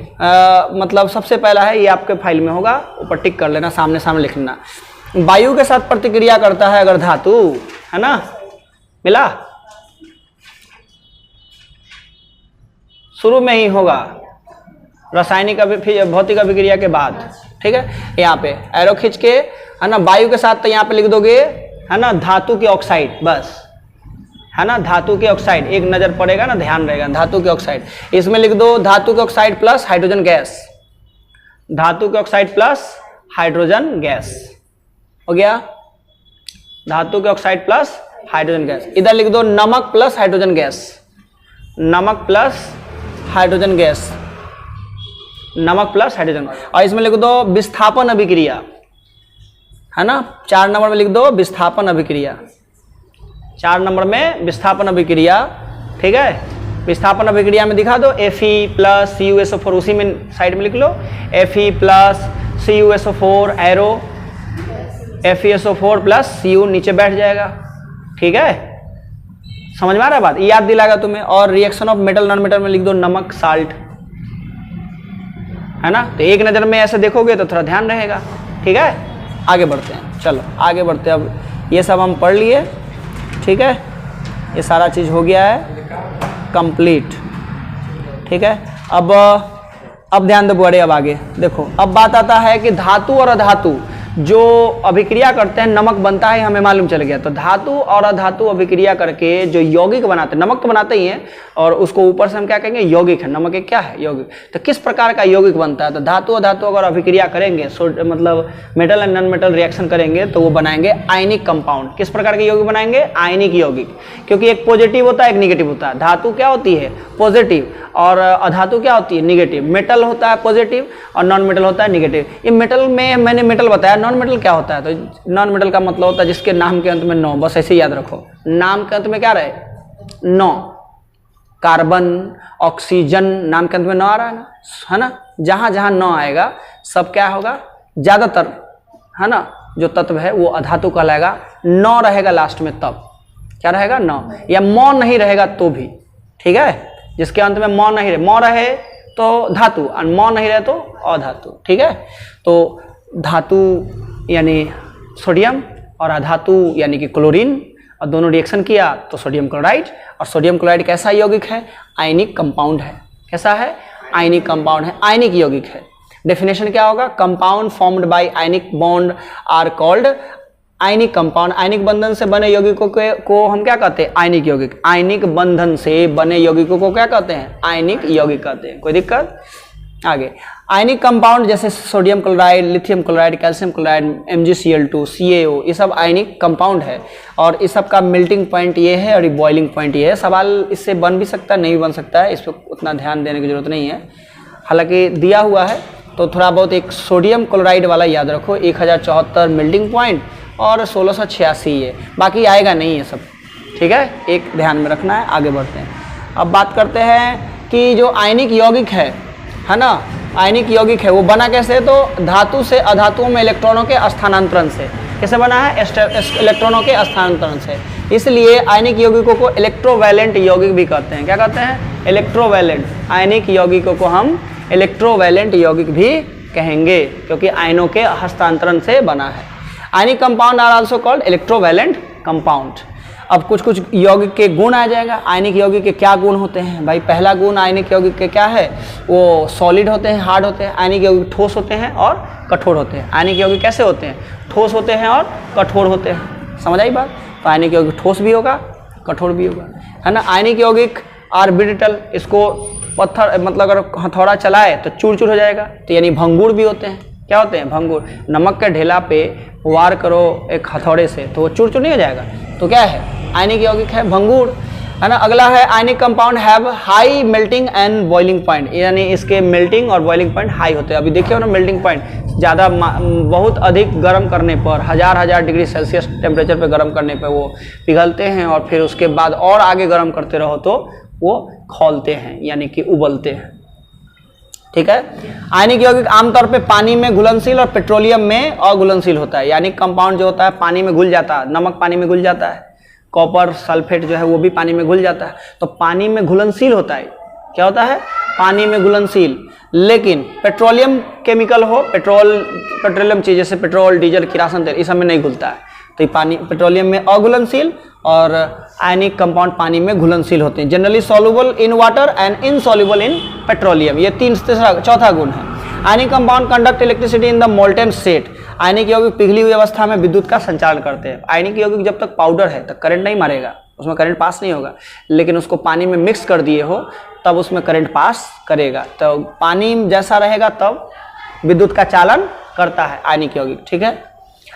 मतलब सबसे पहला है, ये आपके फाइल में होगा, ऊपर टिक कर लेना, सामने सामने लिख लेना। वायु के साथ प्रतिक्रिया करता है अगर धातु, है ना, मिला, शुरू में ही होगा, रासायनिक भौतिक अभिक्रिया के बाद, ठीक है। यहाँ पे एरो खींच के, है ना, वायु के साथ तो यहाँ पे लिख दोगे, है ना, धातु के ऑक्साइड, बस, है ना, धातु के ऑक्साइड, एक नजर पड़ेगा ना, ध्यान रहेगा, धातु के ऑक्साइड। इसमें लिख दो धातु के ऑक्साइड प्लस हाइड्रोजन गैस, धातु के ऑक्साइड प्लस हाइड्रोजन गैस, हो गया, धातु के ऑक्साइड प्लस हाइड्रोजन गैस। इधर लिख दो नमक प्लस हाइड्रोजन गैस, नमक प्लस हाइड्रोजन गैस, नमक प्लस हाइड्रोजन। और इसमें लिख दो विस्थापन अभिक्रिया, है ना, 4 नंबर में लिख दो विस्थापन अभिक्रिया, 4 नंबर में विस्थापन अभिक्रिया, ठीक है। विस्थापन अभिक्रिया में दिखा दो Fe प्लस CuSO4, उसी में साइड में लिख लो Fe plus CuSO4 arrow FeSO4 plus Cu नीचे बैठ जाएगा। ठीक है, समझ में आ रहा है बात, याद दिलाएगा तुम्हें। और reaction of metal non metal में लिख दो नमक साल्ट, है ना। तो एक नज़र में ऐसे देखोगे तो थोड़ा ध्यान रहेगा। ठीक है, आगे बढ़ते हैं, चलो आगे बढ़ते हैं। अब ये सब हम पढ़ लिए, ठीक है, ये सारा चीज़ हो गया है कंप्लीट। ठीक है, अब ध्यान दो बड़े, अब आगे देखो। अब बात आता है कि धातु और अधातु जो अभिक्रिया करते हैं, नमक बनता है हमें मालूम चल गया। तो धातु और अधातु अभिक्रिया करके जो यौगिक बनाते हैं, नमक तो बनाते ही हैं, और उसको ऊपर से हम क्या कहेंगे, यौगिक है। नमक एक क्या है, यौगिक। तो किस प्रकार का यौगिक बनता है, तो धातु अधातु अगर अभिक्रिया करेंगे, मतलब metal and non metal reaction करेंगे तो वो बनाएंगे आयनिक कंपाउंड। किस प्रकार के यौगिक बनाएंगे, आयनिक यौगिक, क्योंकि एक पॉजिटिव होता है एक निगेटिव होता है। धातु क्या होती है, पॉजिटिव, और अधातु क्या होती है, निगेटिव। मेटल होता है पॉजिटिव और नॉन मेटल होता है निगेटिव। ये मेटल में मैंने मेटल बताया, नॉन मेटल क्या होता है, तो नॉन मेटल का मतलब होता है जिसके नाम के अंत में नो, बस ऐसे याद रखो, नाम के अंत में क्या रहे, नो। कार्बन, ऑक्सीजन, नाम के अंत में नो आ रहा है ना। जहां जहां नो आएगा सब क्या होगा, ज्यादातर, है ना, जो तत्व है वो अधातु कहलाएगा। नो रहेगा लास्ट में तब क्या रहेगा, नो, या मौ नहीं रहेगा तो भी। ठीक है, जिसके अंत में मौ नहीं रहे, मौ रहे तो धातु और मौ नहीं रहे तो अधातु। ठीक है, तो धातु यानी सोडियम और अधातु यानी कि क्लोरीन, और दोनों रिएक्शन किया तो सोडियम क्लोराइड। और सोडियम क्लोराइड कैसा यौगिक है, आयनिक कंपाउंड है। कैसा है, आयनिक कंपाउंड है, आयनिक यौगिक है। डेफिनेशन क्या होगा, compound formed by ionic bond are called ionic compound. Ionic बंधन से बने यौगिकों को हम क्या कहते हैं, आयनिक यौगिक। आयनिक बंधन से बने यौगिकों को क्या कहते हैं, आयनिक यौगिक कहते हैं। कोई दिक्कत, आगे। आयनिक कंपाउंड जैसे sodium chloride, lithium chloride, calcium chloride, MgCl2, CaO, ये सब आयनिक कंपाउंड है। और इस सब का मेल्टिंग पॉइंट ये है और बॉइलिंग पॉइंट ये है। सवाल इससे बन भी सकता है, नहीं भी बन सकता है, इस पर उतना ध्यान देने की जरूरत नहीं है, हालांकि दिया हुआ है तो थोड़ा बहुत। एक सोडियम क्लोराइड वाला याद रखो, 1074 मेल्टिंग पॉइंट और 1686 है, बाकी आएगा नहीं ये सब। ठीक है, एक ध्यान में रखना है। आगे बढ़ते हैं, अब बात करते हैं कि जो आयनिक यौगिक है ना, आयनिक यौगिक है वो बना कैसे, तो धातु से अधातुओं में इलेक्ट्रॉनों के स्थानांतरण से। कैसे बना है, इलेक्ट्रॉनों के स्थानांतरण से। इसलिए आयनिक यौगिकों को इलेक्ट्रोवैलेंट यौगिक भी कहते हैं। क्या कहते हैं, इलेक्ट्रोवैलेंट। आयनिक यौगिकों को हम इलेक्ट्रोवैलेंट यौगिक भी कहेंगे, क्योंकि आयनों के हस्तांतरण से बना है। Ionic compound are also called electrovalent compound. अब कुछ कुछ यौगिक के गुण आ जाएगा। आयनिक यौगिक के क्या गुण होते हैं भाई, पहला गुण आयनिक यौगिक के क्या है, वो सॉलिड होते हैं, हार्ड होते हैं। आयनिक यौगिक ठोस होते हैं और कठोर होते हैं। आयनिक यौगिक कैसे होते हैं, ठोस होते हैं और कठोर होते हैं। समझ आई बात, तो आयनिक यौगिक ठोस भी होगा कठोर भी होगा, है ना। आयनिक यौगिक आर्बिटल, इसको पत्थर मतलब अगर हथौड़ा चलाए तो चूर चूर हो जाएगा, तो यानी भंगुर भी होते हैं। क्या होते हैं, भंगुर। नमक के ढेला पे वार करो एक हथौड़े से तो वो चूर चूर नहीं हो जाएगा, तो क्या है, आयनिक यौगिक है भंगुर, है ना। अगला है ionic compound have high melting and boiling point, यानी इसके मेल्टिंग और बॉइलिंग पॉइंट हाई होते हैं। अभी देखिए ना, मेल्टिंग पॉइंट ज़्यादा बहुत अधिक गर्म करने पर, हजार डिग्री सेल्सियस टेम्परेचर पे गर्म करने पर वो पिघलते हैं, और फिर उसके बाद और आगे गर्म करते रहो तो वो खौलते हैं, यानी कि उबलते हैं। ठीक है, आयनिक यौगिक आमतौर पे पानी में घुलनशील और पेट्रोलियम में अघुलनशील होता है। यानी कंपाउंड जो होता है पानी में घुल जाता है, नमक पानी में घुल जाता है, कॉपर सल्फेट जो है वो भी पानी में घुल जाता है, तो पानी में घुलनशील होता है। क्या होता है, पानी में घुलनशील। लेकिन पेट्रोलियम केमिकल हो, पेट्रोलियम चीज जैसे पेट्रोल, डीजल, किरासन तेल, इस सब में नहीं घुलता है, तो ये पानी पेट्रोलियम में अघुलनशील, और आयनिक कंपाउंड पानी में घुलनशील होते हैं। Generally soluble in water and insoluble in petroleum. ये चौथा गुण है। Ionic compound conduct electricity in the molten state. आयनिक यौगिक पिघली हुई अवस्था में विद्युत का संचालन करते हैं। आयनिक यौगिक जब तक पाउडर है तब करंट नहीं मारेगा, उसमें करंट पास नहीं होगा, लेकिन उसको पानी में मिक्स कर दिए हो तब उसमें करंट पास करेगा। तो पानी जैसा रहेगा तब विद्युत का चालन करता है आयनिक यौगिक। ठीक है,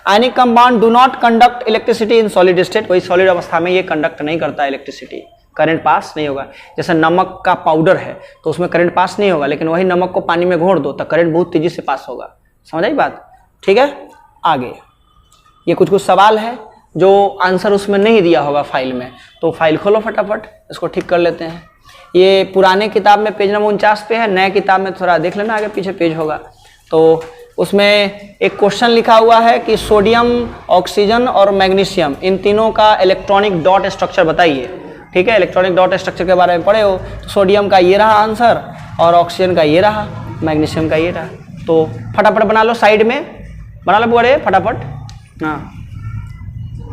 ionic compound do not conduct electricity in solid state. वही सॉलिड अवस्था में ये कंडक्ट नहीं करता है इलेक्ट्रिसिटी, करंट पास नहीं होगा। जैसे नमक का पाउडर है तो उसमें करंट पास नहीं होगा, लेकिन वही नमक को पानी में घोर दो तो करंट बहुत तेजी से पास होगा। समझ आई बात। ठीक है, आगे ये कुछ कुछ सवाल है जो आंसर उसमें नहीं दिया होगा फाइल में, तो फाइल खोलो फटाफट, इसको ठीक कर लेते हैं। ये पुराने किताब में पेज नंबर 49 पे है, नए किताब में थोड़ा देख लेना, आगे पीछे पेज होगा। तो उसमें एक क्वेश्चन लिखा हुआ है कि सोडियम, ऑक्सीजन और मैग्नीशियम इन तीनों का इलेक्ट्रॉनिक डॉट स्ट्रक्चर बताइए। ठीक है, इलेक्ट्रॉनिक डॉट स्ट्रक्चर के बारे में पढ़े हो, तो सोडियम का ये रहा आंसर और ऑक्सीजन का ये रहा, मैग्नीशियम का ये रहा। तो फटाफट बना लो, साइड में बना लो बुआरे फटाफट। हाँ,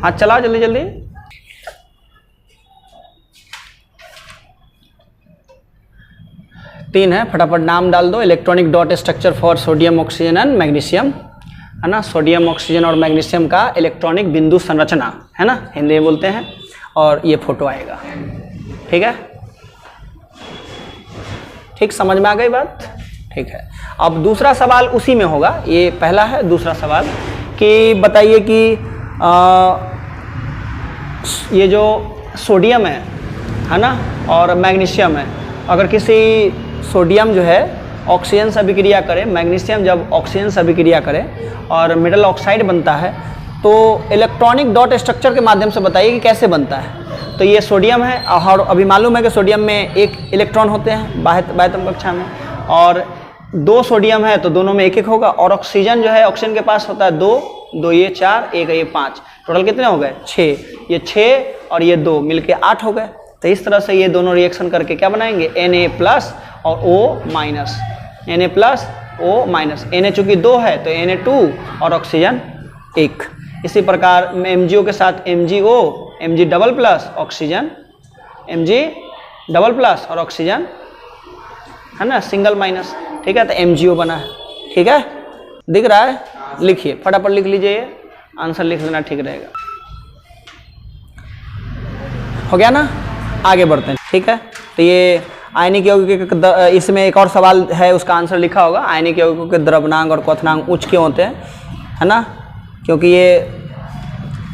हाथ चलाओ जल्दी जल्दी। तीन है, फटाफट नाम डाल दो। Electronic dot structure for sodium, oxygen and magnesium, है ना। सोडियम, ऑक्सीजन और मैग्नीशियम का इलेक्ट्रॉनिक बिंदु संरचना, है ना, हिंदी में बोलते हैं। और ये फोटो आएगा। ठीक है, ठीक, समझ में आ गई बात। ठीक है, अब दूसरा सवाल उसी में होगा, ये पहला है। दूसरा सवाल कि बताइए कि ये जो सोडियम है ना, और मैग्नीशियम है, अगर किसी सोडियम जो है ऑक्सीजन से अभिक्रिया करे, मैग्नीशियम जब ऑक्सीजन से अभिक्रिया करे और मेटल ऑक्साइड बनता है, तो इलेक्ट्रॉनिक डॉट स्ट्रक्चर के माध्यम से बताइए कि कैसे बनता है। तो ये सोडियम है और अभी मालूम है कि सोडियम में एक इलेक्ट्रॉन होते हैं बाह्यतम कक्षा में, और दो सोडियम है तो दोनों में एक एक होगा। और ऑक्सीजन जो है, ऑक्सीजन के पास होता है दो ये 4, एक ये 5, टोटल कितने हो गए 6। ये 6 और ये 2 मिलके 8 हो गए। तो इस तरह से ये दोनों रिएक्शन करके क्या बनाएंगे, Na+ और O-, Na+ O-। Na चूंकि 2 है तो Na2 और ऑक्सीजन 1। इसी प्रकार MgO के साथ MgO, Mg++ ऑक्सीजन, Mg++ और ऑक्सीजन, है ना, सिंगल-। ठीक है, तो MgO बना है। ठीक है, दिख रहा है, लिखिए फटाफट लिख लीजिए, आंसर लिख लेना ठीक रहेगा। हो गया ना, आगे बढ़ते हैं। ठीक है, तो ये आयनिक यौगिक, इसमें एक और सवाल है, उसका आंसर लिखा होगा। आयनिक यौगिकों के द्रव्यनांक और क्वथनांक उच्च क्यों होते हैं, है ना, क्योंकि ये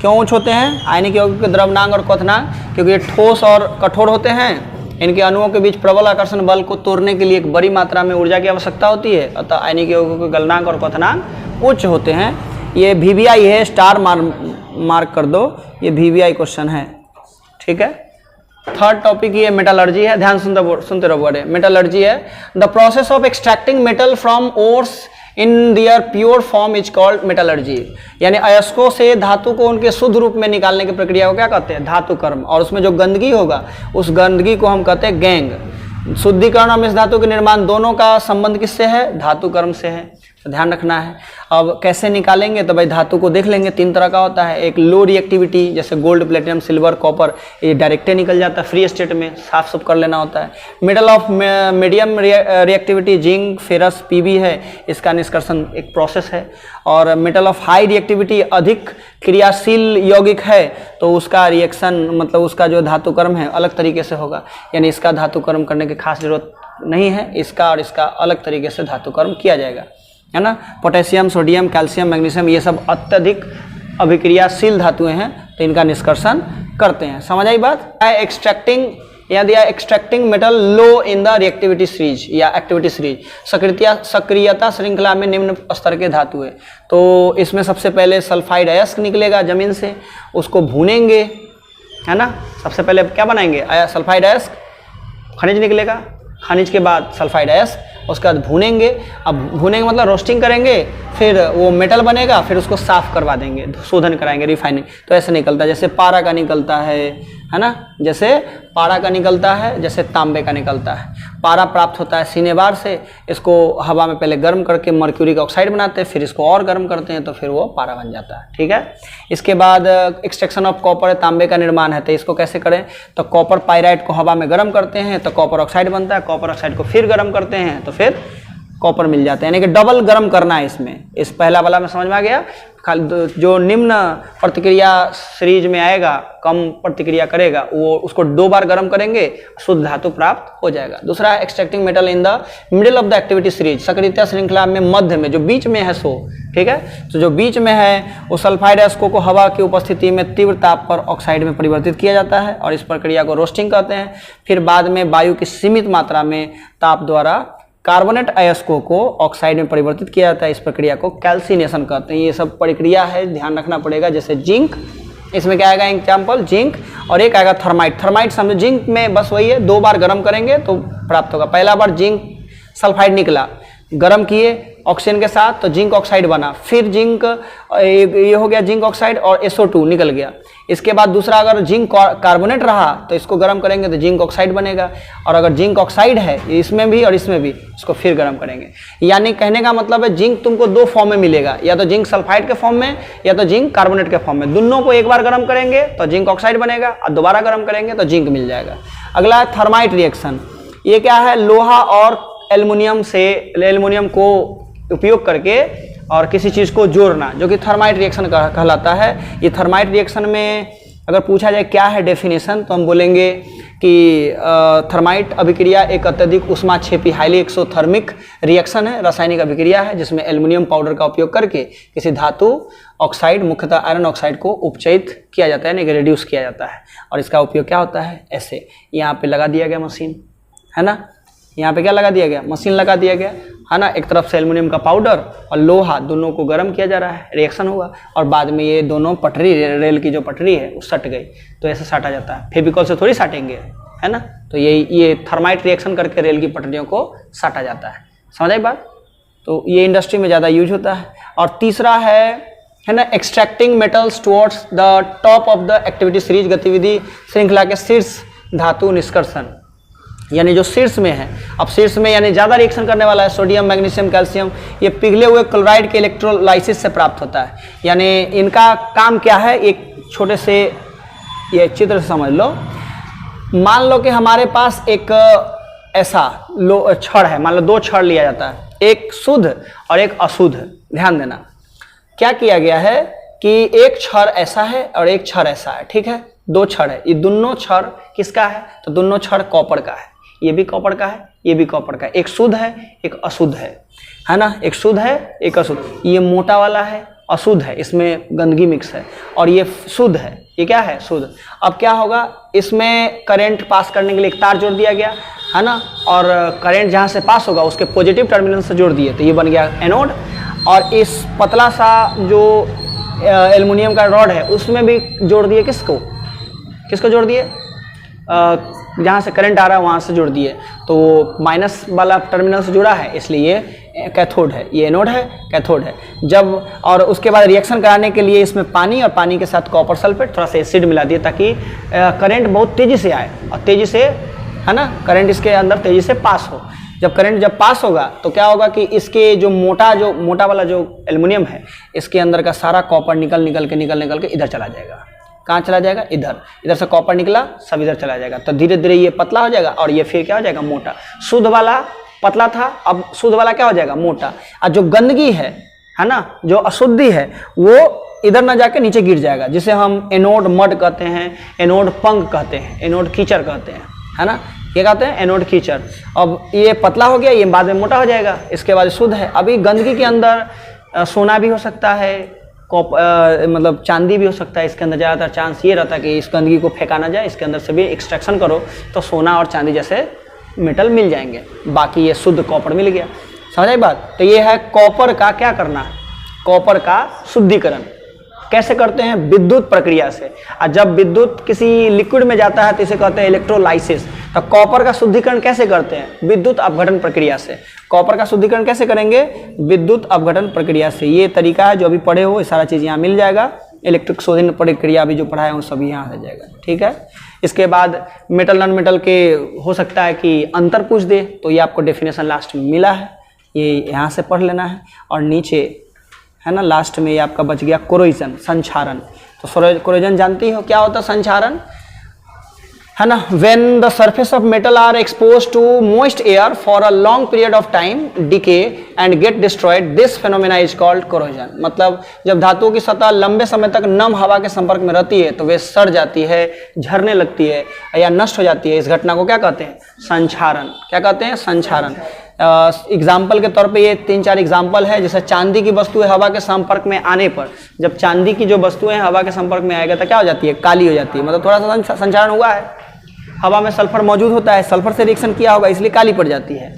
क्यों उच्च होते हैं आयनिक यौगिक के द्रव्यनांक और क्वथनांक, क्योंकि ये ठोस और कठोर होते हैं। इनके अणुओं के बीच प्रबल आकर्षण बल को तोड़ने के लिए एक बड़ी मात्रा में ऊर्जा की आवश्यकता होती है, अतः आयनिक यौगिकों के गलनांक और क्वथनांक उच्च होते हैं। ये VBI है, स्टार मार्क कर दो, ये VBI क्वेश्चन है। ठीक है, थर्ड टॉपिक ये मेटलर्जी है, ध्यान सुनते रहो बड़े। मेटलर्जी है the process of extracting metal from ores in their pure form is called metallurgy. यानी अयस्कों से धातु को उनके शुद्ध रूप में निकालने की प्रक्रिया को क्या कहते हैं, धातु कर्म। और उसमें जो गंदगी होगा उस गंदगी को हम कहते हैं गैंग। शुद्धिकरण और मिश्र धातु के निर्माण दोनों का संबंध किससे है, धातु कर्म से है, तो ध्यान रखना है। अब कैसे निकालेंगे, तो भाई धातु को देख लेंगे, 3 तरह का होता है। एक लो रिएक्टिविटी, जैसे गोल्ड, प्लेटिनम, सिल्वर, कॉपर, ये डायरेक्टे निकल जाता है, फ्री स्टेट में, साफ सुफ कर लेना होता है। Middle of medium reactivity, zinc, ferrous, Pb है, इसका निष्कर्षण एक प्रोसेस है। और मिडल ऑफ हाई रिएक्टिविटी, अधिक क्रियाशील यौगिक है, तो उसका रिएक्शन मतलब उसका जो धातु कर्म है अलग तरीके से होगा, यानी इसका धातु कर्म करने की खास जरूरत नहीं है, इसका और इसका अलग तरीके से धातु कर्म किया जाएगा, है ना। पोटेशियम, सोडियम, कैल्शियम, मैग्नीशियम, ये सब अत्यधिक अभिक्रियाशील धातुएं हैं, तो इनका निष्कर्षण करते हैं। समझ आई बात। एक्सट्रैक्टिंग या दिया extracting metal low in the reactivity series या एक्टिविटी सीरीज, सक्रियता श्रृंखला में निम्न स्तर के धातु है। तो इसमें सबसे पहले सल्फाइड अयस्क निकलेगा जमीन से, उसको भूनेंगे, है ना। सबसे पहले क्या बनाएंगे, सल्फाइड अयस्क, खनिज निकलेगा, खनिज के बाद सल्फाइड अयस्क, उसके बाद भूनेंगे। अब भूनेंगे मतलब रोस्टिंग करेंगे, फिर वो मेटल बनेगा, फिर उसको साफ करवा देंगे, शोधन कराएंगे, रिफाइनिंग। तो ऐसे निकलता है, जैसे पारा का निकलता है ना, जैसे पारा का निकलता है, जैसे तांबे का निकलता है। पारा प्राप्त होता है सिनेबार से, इसको हवा में पहले गर्म करके मर्क्यूरिक ऑक्साइड बनाते हैं, फिर इसको और गर्म करते हैं तो फिर वो पारा बन जाता है। ठीक है, इसके बाद एक्सट्रैक्शन ऑफ कॉपर, तांबे का निर्माण है, तो इसको कैसे करें, तो कॉपर पाइराइट को हवा में गर्म करते हैं तो कॉपर ऑक्साइड बनता है, कॉपर ऑक्साइड को फिर गर्म करते हैं तो फिर कॉपर मिल जाता है, यानी कि डबल गर्म करना है इसमें। इस पहला वाला में समझ में आ गया। जो निम्न प्रतिक्रिया सीरीज में आएगा, कम प्रतिक्रिया करेगा, वो उसको 2 बार गर्म करेंगे, शुद्ध धातु प्राप्त हो जाएगा। दूसरा है extracting metal in the middle of the activity series, सक्रियता श्रृंखला में मध्य में, जो बीच में है सो, ठीक है। तो जो बीच में है वो सल्फाइड अयस्कों को हवा की उपस्थिति में तीव्र ताप पर ऑक्साइड में परिवर्तित किया जाता है, और इस प्रक्रिया को रोस्टिंग कहते हैं। फिर बाद में वायु की सीमित मात्रा में ताप द्वारा कार्बोनेट अयस्कों को ऑक्साइड में परिवर्तित किया जाता है, इस प्रक्रिया को कैल्सिनेशन कहते हैं। ये सब प्रक्रिया है, ध्यान रखना पड़ेगा। जैसे जिंक, इसमें क्या आएगा एग्जाम्पल, जिंक, और एक आएगा थर्माइट। थर्माइट समझो, जिंक में बस वही है, 2 बार गर्म करेंगे तो प्राप्त होगा। पहला बार जिंक सल्फाइड निकला, गर्म किए, ऑक्सीजन के साथ, तो जिंक ऑक्साइड बना, फिर जिंक ये हो गया जिंक ऑक्साइड और SO2 निकल गया। इसके बाद दूसरा अगर जिंक कार्बोनेट रहा तो इसको गर्म करेंगे तो जिंक ऑक्साइड बनेगा, और अगर जिंक ऑक्साइड है इसमें भी और इसमें भी, इसको फिर गर्म करेंगे। यानी कहने का मतलब है जिंक तुमको दो फॉर्म में मिलेगा, या तो जिंक सल्फाइड के फॉर्म में या तो जिंक कार्बोनेट के फॉर्म में। दोनों को एक बार गर्म करेंगे तो जिंक ऑक्साइड बनेगा और दोबारा गर्म करेंगे तो जिंक मिल जाएगा। अगला है थर्माइट रिएक्शन। ये क्या है, लोहा और एल्युमिनियम को उपयोग करके और किसी चीज़ को जोड़ना, जो कि थर्माइट रिएक्शन कहलाता है। ये थर्माइट रिएक्शन में अगर पूछा जाए क्या है डेफिनेशन, तो हम बोलेंगे कि थर्माइट अभिक्रिया एक अत्यधिक उष्माक्षेपी हाईली एक्सोथर्मिक रिएक्शन है, रासायनिक अभिक्रिया है, जिसमें एल्युमिनियम पाउडर का उपयोग करके किसी धातु ऑक्साइड, मुख्यतः आयरन ऑक्साइड को उपचयित किया जाता है, यानी कि रिड्यूस किया जाता है। और इसका उपयोग क्या होता है, ऐसे यहाँ पे लगा दिया गया मशीन, है ना, यहाँ पे क्या लगा दिया गया, मशीन लगा दिया गया, है ना। एक तरफ से एल्युमिनियम का पाउडर और लोहा दोनों को गर्म किया जा रहा है, रिएक्शन हुआ और बाद में ये दोनों पटरी, रेल की जो पटरी है वो सट गई, तो ऐसे साटा जाता है। फेविकॉल से थोड़ी साटेंगे, है ना। तो ये थर्माइट रिएक्शन करके रेल की पटरियों को साटा जाता है। समझ आई बात। तो ये इंडस्ट्री में ज़्यादा यूज होता है। और तीसरा है ना, extracting metals towards the top of the activity series, गतिविधि श्रृंखला के शीर्ष धातु निष्कर्षण, यानी जो शीर्ष में है। अब शीर्ष में यानी ज़्यादा रिएक्शन करने वाला है, सोडियम, मैग्नीशियम, कैल्शियम, ये पिघले हुए क्लोराइड के इलेक्ट्रोलाइसिस से प्राप्त होता है। यानी इनका काम क्या है, एक छोटे से ये चित्र से समझ लो। मान लो कि हमारे पास एक ऐसा छड़ है, मान लो दो छड़ लिया जाता है, एक शुद्ध और एक अशुद्ध। ध्यान देना क्या किया गया है कि एक छड़ ऐसा है और एक छड़ ऐसा है, ठीक है, दो छड़ है। ये दोनों छड़ किसका है, तो दोनों छड़ कॉपर का है, ये भी कॉपर का है, ये भी कॉपर का है। एक शुद्ध है एक अशुद्ध है ना, एक शुद्ध है एक अशुद्ध। ये मोटा वाला है, अशुद्ध है, इसमें गंदगी मिक्स है, और ये शुद्ध है, ये क्या है, शुद्ध। अब क्या होगा, इसमें करंट पास करने के लिए एक तार जोड़ दिया गया, है ना, और करंट जहाँ से पास होगा उसके पॉजिटिव टर्मिनल से जोड़ दिए, तो ये बन गया एनोड। और इस पतला सा जो एल्युमिनियम का रॉड है उसमें भी जोड़ दिए, किसको जोड़ दिए, जहाँ से करंट आ रहा है वहाँ से जोड़ दिए, तो माइनस वाला टर्मिनल से जुड़ा है, इसलिए ये कैथोड है, ये एनोड है, कैथोड है। जब और उसके बाद रिएक्शन कराने के लिए इसमें पानी और पानी के साथ कॉपर सल्फेट थोड़ा सा एसिड मिला दिए, ताकि करंट बहुत तेज़ी से आए और तेज़ी से, है ना, करंट इसके अंदर तेज़ी से पास हो। जब करंट जब पास होगा तो क्या होगा कि इसके जो मोटा वाला जो एल्युमिनियम है, इसके अंदर का सारा कॉपर निकल के इधर चला जाएगा। कहाँ चला जाएगा, इधर से कॉपर निकला, सब इधर चला जाएगा। तो धीरे धीरे ये पतला हो जाएगा और ये फिर क्या हो जाएगा, मोटा। शुद्ध वाला पतला था, अब शुद्ध वाला क्या हो जाएगा, मोटा। और जो गंदगी है ना, जो अशुद्धि है, वो इधर ना जाके नीचे गिर जाएगा, जिसे हम एनोड मड कहते हैं, एनोड पंख कहते हैं, एनोड कीचड़ कहते हैं, है ना, ये कहते हैं एनोड कीचड़। अब ये पतला हो गया, ये बाद में मोटा हो जाएगा, इसके बाद शुद्ध है। अभी गंदगी के अंदर सोना भी हो सकता है, मतलब चांदी भी हो सकता है। इसके अंदर ज़्यादातर चांस ये रहता है कि इस गंदगी को फेंका ना जाए, इसके अंदर से भी एक्सट्रैक्शन करो तो सोना और चांदी जैसे मेटल मिल जाएंगे। बाकी ये शुद्ध कॉपर मिल गया। समझ आई बात। तो ये है कॉपर का क्या करना, कॉपर का शुद्धिकरण कैसे करते हैं, विद्युत प्रक्रिया से। और जब विद्युत किसी लिक्विड में जाता है तो इसे कहते हैं इलेक्ट्रोलाइसिस। तो कॉपर का शुद्धिकरण कैसे करते हैं, विद्युत अपघटन प्रक्रिया से। कॉपर का शुद्धिकरण कैसे करेंगे, विद्युत अपघटन प्रक्रिया से। ये तरीका है, जो अभी पढ़े हो ये सारा चीज़ यहाँ मिल जाएगा। इलेक्ट्रिक शोधन प्रक्रिया अभी जो पढ़ा है वो सभी यहाँ आ जाएगा, ठीक है। इसके बाद मेटल नॉन मेटल के हो सकता है कि अंतर पूछ दे, तो ये आपको डेफिनेशन लास्ट में मिला है, ये यहाँ से पढ़ लेना है। और नीचे है ना, लास्ट में ये आपका बच गया कोरोजन, संक्षारण। तो कोरोजन जानती हो क्या होता है, संक्षारण, है ना। When the surface of metal are expose to moist air for a long period of time decay and get destroyed, this phenomena is called corrosion. मतलब जब धातुओं की सतह लंबे समय तक नम हवा के संपर्क में रहती है तो वे सड़ जाती है, झरने लगती है या नष्ट हो जाती है। इस घटना को क्या कहते हैं, संक्षारण। क्या कहते हैं, संक्षारण। एग्जाम्पल के तौर पे ये 3-4 एग्जाम्पल है। जैसे चांदी की वस्तुएं हवा के संपर्क में आने पर, जब चांदी की जो वस्तुएं हवा के संपर्क में आएगा तो क्या हो जाती है, काली हो जाती है। मतलब थोड़ा सा संक्षारण हुआ है, हवा में सल्फर मौजूद होता है, सल्फर से रिएक्शन किया होगा इसलिए काली पड़ जाती है।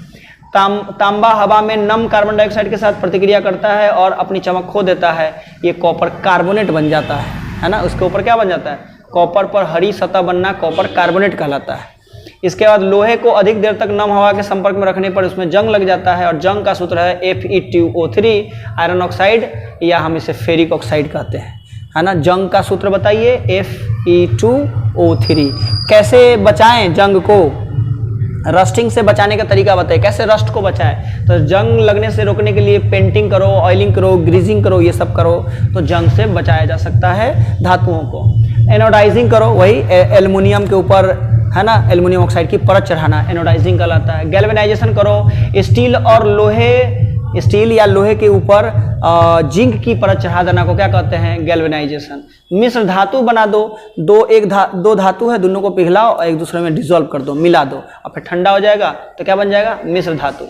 तांबा हवा में नम कार्बन डाइऑक्साइड के साथ प्रतिक्रिया करता है और अपनी चमक खो देता है, ये कॉपर कार्बोनेट बन जाता है ना। उसके ऊपर क्या बन जाता है, कॉपर पर हरी सतह बनना कॉपर कार्बोनेट कहलाता है। इसके बाद लोहे को अधिक देर तक नम हवा के संपर्क में रखने पर उसमें जंग लग जाता है, और जंग का सूत्र है Fe2O3 आयरन ऑक्साइड, या हम इसे फेरिक ऑक्साइड कहते हैं, है ना। जंग का सूत्र बताइए Fe2O3। कैसे बचाएं जंग को, रस्टिंग से बचाने का तरीका बताइए, कैसे रस्ट को बचाएं। तो जंग लगने से रोकने के लिए पेंटिंग करो, ऑयलिंग करो, ग्रीजिंग करो, ये सब करो तो जंग से बचाया जा सकता है धातुओं को। एनोडाइजिंग करो, वही एल्युमिनियम के ऊपर, है ना, एल्युमिनियम ऑक्साइड की परत चढ़ाना एनोडाइजिंग कहलाता है। गैल्वेनाइजेशन करो, स्टील या लोहे के ऊपर जिंक की परत चढ़ा देना को क्या कहते हैं, गैल्वेनाइजेशन। मिश्र धातु बना दो, दो धातु है, दोनों को पिघलाओ और एक दूसरे में डिसॉल्व कर दो, मिला दो, और फिर ठंडा हो जाएगा तो क्या बन जाएगा, मिश्र धातु।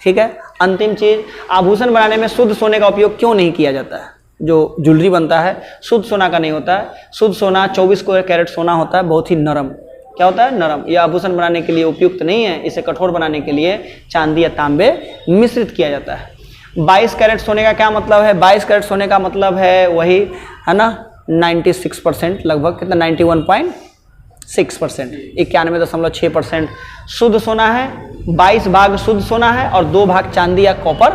ठीक है। अंतिम चीज, आभूषण बनाने में शुद्ध सोने का उपयोग क्यों नहीं किया जाता है। जो ज्वेलरी बनता है शुद्ध सोना का नहीं होता है। शुद्ध सोना 24 कैरेट सोना होता है, बहुत ही नरम। क्या होता है, नरम। यह आभूषण बनाने के लिए उपयुक्त नहीं है, इसे कठोर बनाने के लिए चांदी या तांबे मिश्रित किया जाता है। 22 कैरेट सोने का क्या मतलब है, 22 कैरेट सोने का मतलब है वही, है ना, 96% लगभग, कितना 91.6%, 91.6% शुद्ध सोना है। 22 भाग शुद्ध सोना है और 2 भाग चांदी या कॉपर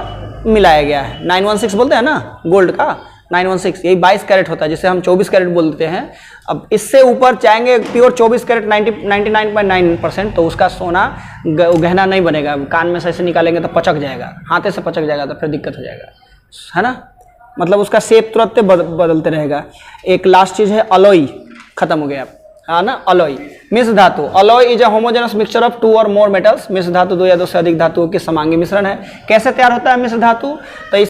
मिलाया गया है। 916 बोलते हैं ना गोल्ड का, 916 यही 22 कैरेट होता है, जिसे हम 24 कैरेट बोलते हैं। अब इससे ऊपर चाहेंगे प्योर 24 कैरेट 99.9%, तो उसका सोना गहना नहीं बनेगा। कान में से ऐसे निकालेंगे तो पचक जाएगा, हाथे से पचक जाएगा तो फिर दिक्कत हो जाएगा, है ना। मतलब उसका शेप तुरंत बदलते रहेगा। एक लास्ट चीज है अलॉय, खत्म हो गया, है ना। अलॉय मिश्र धातु, alloy is a homogeneous mixture of 2 और मोर मेटल्स। मिश्र धातु 2 या 2 से अधिक धातुओं के समांगी मिश्रण है। कैसे तैयार होता है मिश्र धातु, तो